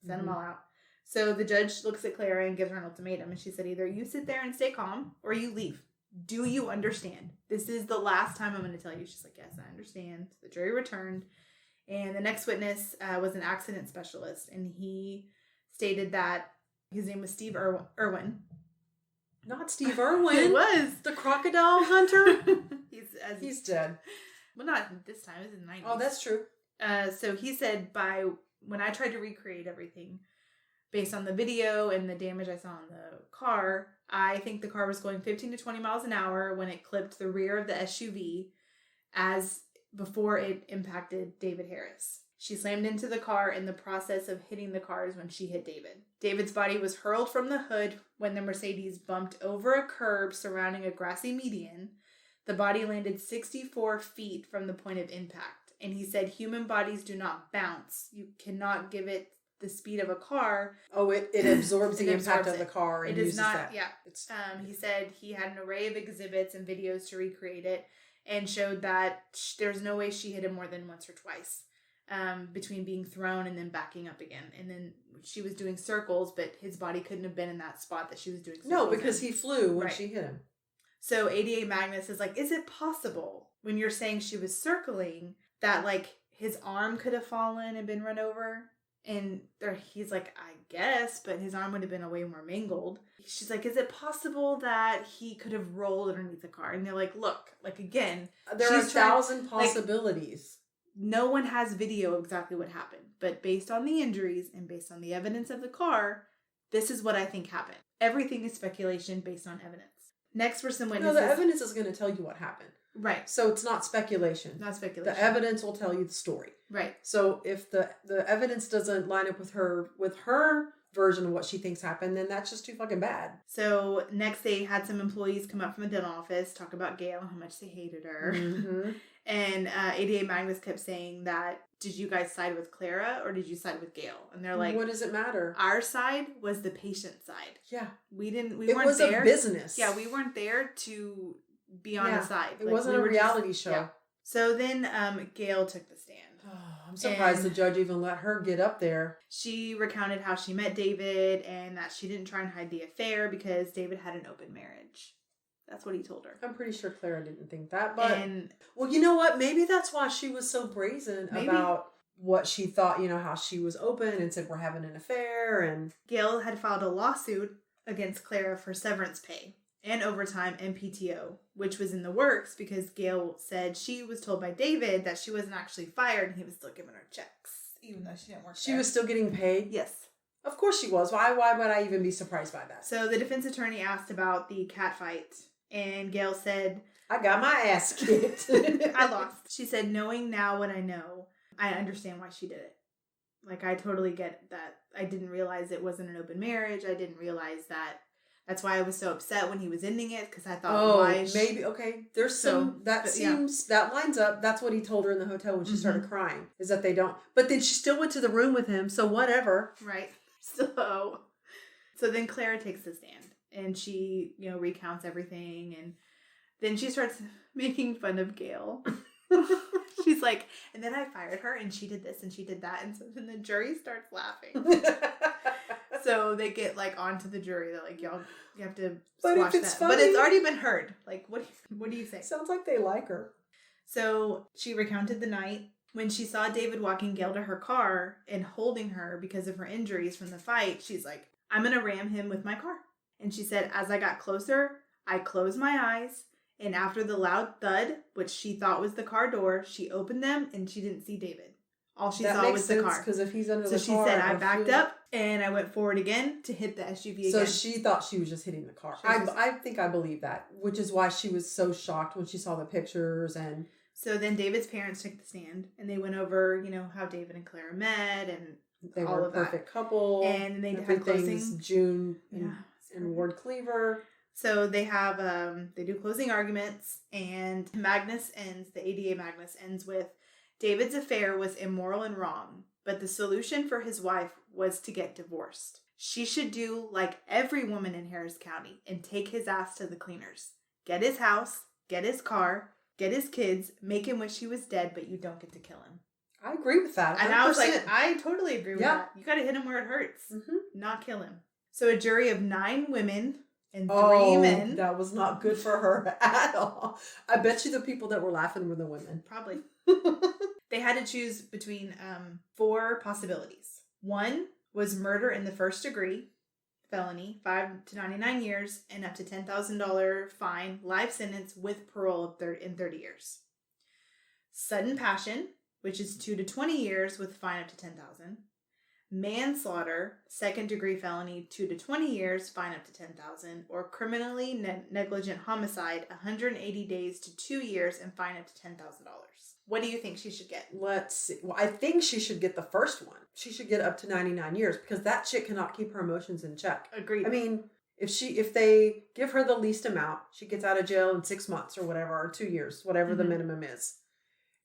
S4: Send them all out. So the judge looks at Clara and gives her an ultimatum. And she said, either you sit there and stay calm or you leave. Do you understand? This is the last time I'm going to tell you. She's like, yes, I understand. The jury returned. And the next witness was an accident specialist. And he stated that his name was Steve Irwin.
S5: Not Steve Irwin.
S4: It was.
S5: The crocodile hunter.
S4: He's
S5: dead.
S4: Well, not this time. It was in the 90s.
S5: Oh, that's true.
S4: So he said when I tried to recreate everything based on the video and the damage I saw on the car, I think the car was going 15 to 20 miles an hour when it clipped the rear of the SUV as before it impacted David Harris. She slammed into the car in the process of hitting the cars when she hit David. David's body was hurled from the hood when the Mercedes bumped over a curb surrounding a grassy median. The body landed 64 feet from the point of impact. And he said human bodies do not bounce. You cannot give it the speed of a car.
S5: Oh, it absorbs the impact of the car and uses that.
S4: Yeah. He said he had an array of exhibits and videos to recreate it and showed that there's no way she hit him more than once or twice between being thrown and then backing up again. And then she was doing circles, but his body couldn't have been in that spot that she was doing circles.
S5: No, because he flew when she hit him.
S4: So ADA Magnus is like, is it possible when you're saying she was circling that like his arm could have fallen and been run over? And he's like, I guess, but his arm would have been way more mangled. She's like, is it possible that he could have rolled underneath the car? And they're like, look, like again,
S5: there are 1,000 possibilities.
S4: No one has video of exactly what happened, but based on the injuries and based on the evidence of the car, this is what I think happened. Everything is speculation based on evidence. Next were some witnesses.
S5: No, the evidence is going to tell you what happened.
S4: Right.
S5: So it's not speculation.
S4: Not speculation.
S5: The evidence will tell you the story.
S4: Right.
S5: So if the evidence doesn't line up with her version of what she thinks happened, then that's just too fucking bad.
S4: So next they had some employees come up from the dental office, talk about Gail, how much they hated her. Mm-hmm. And ADA Magnus kept saying that, did you guys side with Clara or did you side with Gail? And they're like,
S5: what does it matter?
S4: Our side was the patient side.
S5: Yeah.
S4: We weren't there.
S5: It was a business.
S4: Yeah, we weren't there to be on the side.
S5: It wasn't a reality show. Yeah.
S4: So then Gail took the stand.
S5: Oh, I'm surprised the judge even let her get up there.
S4: She recounted how she met David and that she didn't try and hide the affair because David had an open marriage. That's what he told her.
S5: I'm pretty sure Clara didn't think that. But, well, you know what? Maybe that's why she was so brazen about what she thought, how she was open and said we're having an affair. And
S4: Gail had filed a lawsuit against Clara for severance pay and overtime and PTO, which was in the works because Gail said she was told by David that she wasn't actually fired and he was still giving her checks, even though she didn't work there.
S5: She was still getting paid?
S4: Yes.
S5: Of course she was. Why would I even be surprised by that?
S4: So the defense attorney asked about the cat fight, and Gail said,
S5: I got my ass kicked.
S4: I lost. She said, knowing now what I know, I understand why she did it. Like, I totally get that. I didn't realize it wasn't an open marriage. I didn't realize that. That's why I was so upset when he was ending it, because I thought,
S5: maybe, okay. There's some, that lines up. That's what he told her in the hotel when she started crying, is that they don't. But then she still went to the room with him, so whatever.
S4: Right. So then Clara takes the stand, and she, recounts everything, and then she starts making fun of Gail. She's like, and then I fired her, and she did this, and she did that, and so then the jury starts laughing. So they get onto the jury. They're like, y'all, you have to squash that.
S5: Funny,
S4: but it's already been heard. Like, what do you think?
S5: Sounds like they like her.
S4: So she recounted the night when she saw David walking Gail to her car and holding her because of her injuries from the fight. She's like, I'm gonna ram him with my car. And she said, as I got closer, I closed my eyes. And after the loud thud, which she thought was the car door, she opened them and she didn't see David. All she saw was the car.
S5: Because if he's under the car.
S4: So she said, I backed up and I went forward again to hit the SUV again.
S5: So she thought she was just hitting the car. I think I believe that, which is why she was so shocked when she saw the pictures. And
S4: so then David's parents took the stand and they went over, how David and Clara met and
S5: they
S4: all
S5: were a
S4: of that.
S5: perfect couple.
S4: And they had closing.
S5: June and Ward Cleaver.
S4: So they have, they do closing arguments, and Magnus ends, the ADA Magnus ends with, David's affair was immoral and wrong, but the solution for his wife was to get divorced. She should do like every woman in Harris County and take his ass to the cleaners. Get his house, get his car, get his kids, make him wish he was dead, but you don't get to kill him.
S5: I agree with that. 100%.
S4: And I was like, I totally agree with that. You got to hit him where it hurts, not kill him. So a jury of 9 women and 3 men.
S5: That was not good for her at all. I bet you the people that were laughing were the women.
S4: Probably. They had to choose between 4 possibilities. 1 was murder in the first degree, felony, 5 to 99 years, and up to $10,000 fine, life sentence with parole in 30 years. Sudden passion, which is 2 to 20 years with fine up to $10,000. Manslaughter, second degree felony, 2 to 20 years, fine up to $10,000, or criminally negligent homicide, 180 days to 2 years, and fine up to $10,000. What do you think she should get?
S5: Let's see. Well, I think she should get the first one. She should get up to 99 years because that chick cannot keep her emotions in check.
S4: Agreed.
S5: I mean, if they give her the least amount, she gets out of jail in 6 months or whatever, or 2 years, whatever the minimum is.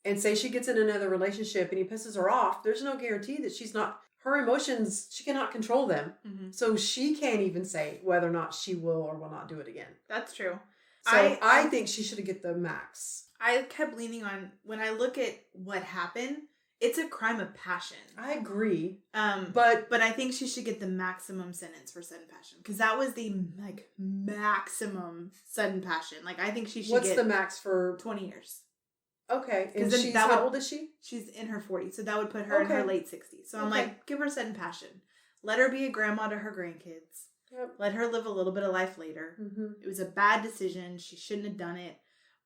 S5: And say she gets in another relationship and he pisses her off, there's no guarantee that her emotions, she cannot control them. So she can't even say whether or not she will or will not do it again.
S4: That's true.
S5: So I think she should get the max.
S4: I kept leaning on, when I look at what happened, it's a crime of passion.
S5: I agree.
S4: But I think she should get the maximum sentence for sudden passion. Because that was the maximum sudden passion. I think she should
S5: What's the max for
S4: 20 years.
S5: Okay. And how old is she?
S4: She's in her 40s. So that would put her in her late 60s. So I'm like, give her sudden passion. Let her be a grandma to her grandkids.
S5: Yep.
S4: Let her live a little bit of life later. It was a bad decision. She shouldn't have done it.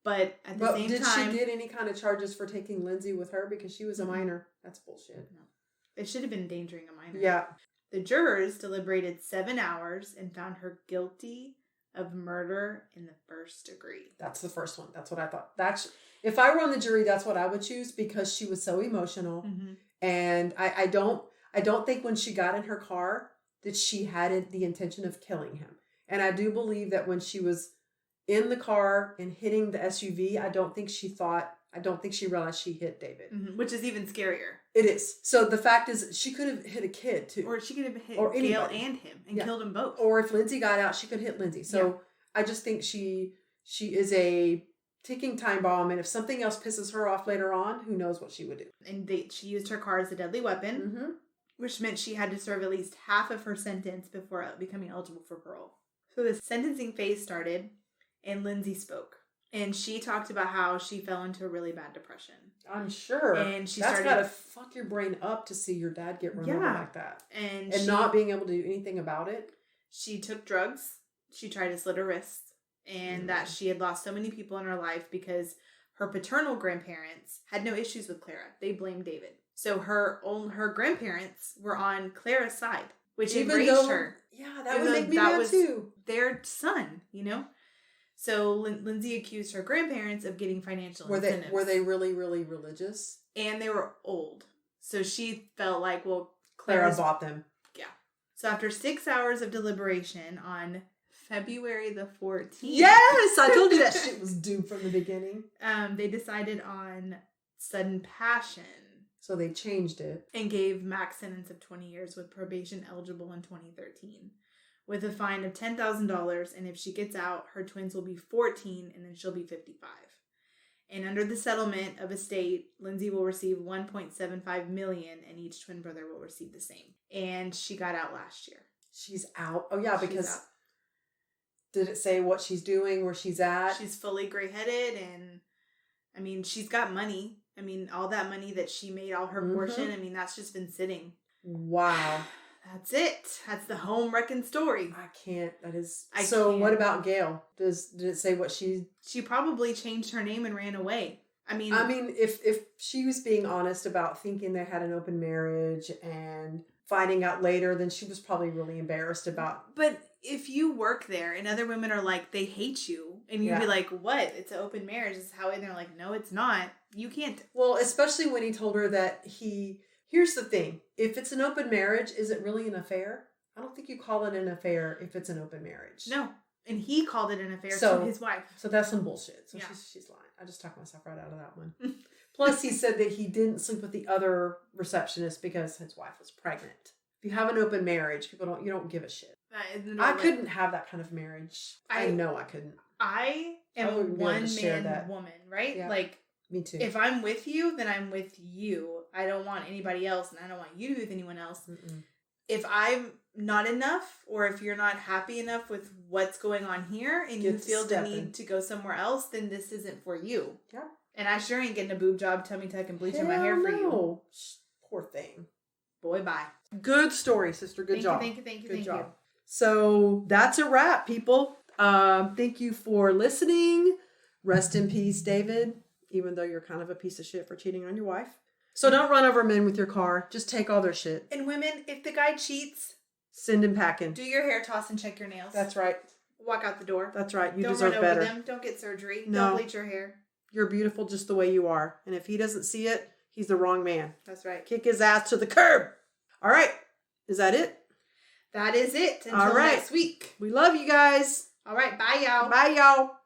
S4: But at the same time...
S5: did she get any kind of charges for taking Lindsay with her? Because she was a minor. That's bullshit.
S4: No. It should have been endangering a minor.
S5: Yeah.
S4: The jurors deliberated 7 hours and found her guilty of murder in the first degree.
S5: That's the first one. That's what I thought. If I were on the jury, that's what I would choose because she was so emotional. And I don't think when she got in her car that she had the intention of killing him. And I do believe that when she was in the car and hitting the SUV, I don't think she realized she hit David.
S4: Which is even scarier.
S5: It is. So the fact is, she could have hit a kid too.
S4: Or she could have hit
S5: or
S4: Gail and him and killed them both.
S5: Or if Lindsay got out, she could hit Lindsay. So I just think she is a ticking time bomb. And if something else pisses her off later on, who knows what she would do.
S4: And she used her car as a deadly weapon, which meant she had to serve at least half of her sentence before becoming eligible for parole. So the sentencing phase started. And Lindsay spoke. And she talked about how she fell into a really bad depression.
S5: I'm sure.
S4: And
S5: that's got to fuck your brain up to see your dad get run over like that. And not being able to do anything about it.
S4: She took drugs. She tried to slit her wrists. And that she had lost so many people in her life because her paternal grandparents had no issues with Clara. They blamed David. So her grandparents were on Clara's side. which
S5: Even
S4: enraged
S5: though-
S4: her.
S5: Yeah, that
S4: Even
S5: would
S4: though
S5: make me
S4: that
S5: mad
S4: was
S5: too.
S4: their son, you know? So Lindsay accused her grandparents of getting financial
S5: Were
S4: incentives.
S5: they really, really religious?
S4: And they were old. So she felt like, well,
S5: Clara
S4: Clara's
S5: bought them.
S4: Yeah. So after 6 hours of deliberation on February the 14th.
S5: Yes! I told you that shit was due from the beginning.
S4: They decided on sudden passion.
S5: So they changed it.
S4: And gave max sentence of 20 years with probation eligible in 2013. With a fine of $10,000. And if she gets out, her twins will be 14 and then she'll be 55. And under the settlement of estate, Lindsay will receive $1.75 million and each twin brother will receive the same. And she got out last year.
S5: She's out. Oh, yeah,
S4: She's
S5: because
S4: out.
S5: did it say what she's doing, where she's at?
S4: She's fully gray-headed and, I mean, she's got money. I mean, all that money that she made, all her portion, I mean, that's just been sitting.
S5: Wow.
S4: That's it. That's the home wrecking story.
S5: I can't. That is.
S4: I
S5: so
S4: can't.
S5: what about Gail? Did it say what she?
S4: She probably changed her name and ran away. I mean,
S5: if she was being honest about thinking they had an open marriage and finding out later, then she was probably really embarrassed about.
S4: But if you work there and other women are like, they hate you, and you'd be like, what? It's an open marriage. This is how, and they're like, no, it's not. You can't.
S5: Well, especially when he told her that here's the thing. If it's an open marriage, is it really an affair? I don't think you call it an affair if it's an open marriage.
S4: No. And he called it an affair to his wife.
S5: So that's some bullshit. So she's lying. I just talked myself right out of that one. Plus, he said that he didn't sleep with the other receptionist because his wife was pregnant. If you have an open marriage, you don't give a shit. I couldn't have that kind of marriage. I know I couldn't.
S4: I am a one-man woman, right?
S5: Yeah.
S4: Like,
S5: me too.
S4: If I'm with you, then I'm with you. I don't want anybody else, and I don't want you to be with anyone else. Mm-mm. If I'm not enough, or if you're not happy enough with what's going on here, and you feel the need to go somewhere else, then this isn't for you. Yeah. And I sure ain't getting a boob job, tummy tuck, and bleaching my hair for you.
S5: Poor thing.
S4: Boy, bye.
S5: Good story, sister. Good job.
S4: Thank you. Good job.
S5: So that's a wrap, people. Thank you for listening. Rest in peace, David. Even though you're kind of a piece of shit for cheating on your wife. So don't run over men with your car. Just take all their shit.
S4: And women, if the guy cheats,
S5: send him packing.
S4: Do your hair toss and check your nails.
S5: That's right.
S4: Walk out the door.
S5: That's right. You
S4: don't
S5: deserve
S4: run
S5: better.
S4: Over them. Don't get surgery.
S5: No.
S4: Don't bleach your hair.
S5: You're beautiful just the way you are. And if he doesn't see it, he's the wrong man.
S4: That's right.
S5: Kick his ass to the curb. All right. Is that it?
S4: That is it. Until next week.
S5: We love you guys.
S4: All right. Bye, y'all.
S5: Bye, y'all.